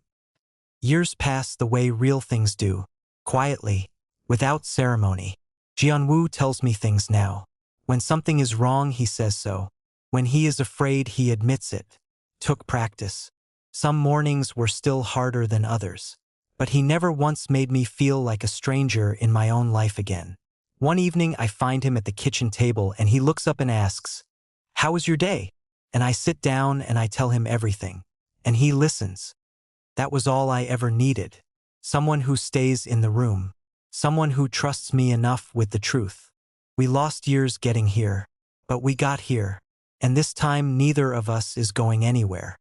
Years pass the way real things do, quietly, without ceremony. Jianwu tells me things now. When something is wrong, he says so. When he is afraid, he admits it. Took practice. Some mornings were still harder than others. But he never once made me feel like a stranger in my own life again. One evening I find him at the kitchen table and he looks up and asks, "How was your day?" And I sit down and I tell him everything. And he listens. That was all I ever needed. Someone who stays in the room. Someone who trusts me enough with the truth. We lost years getting here, but we got here. And this time neither of us is going anywhere.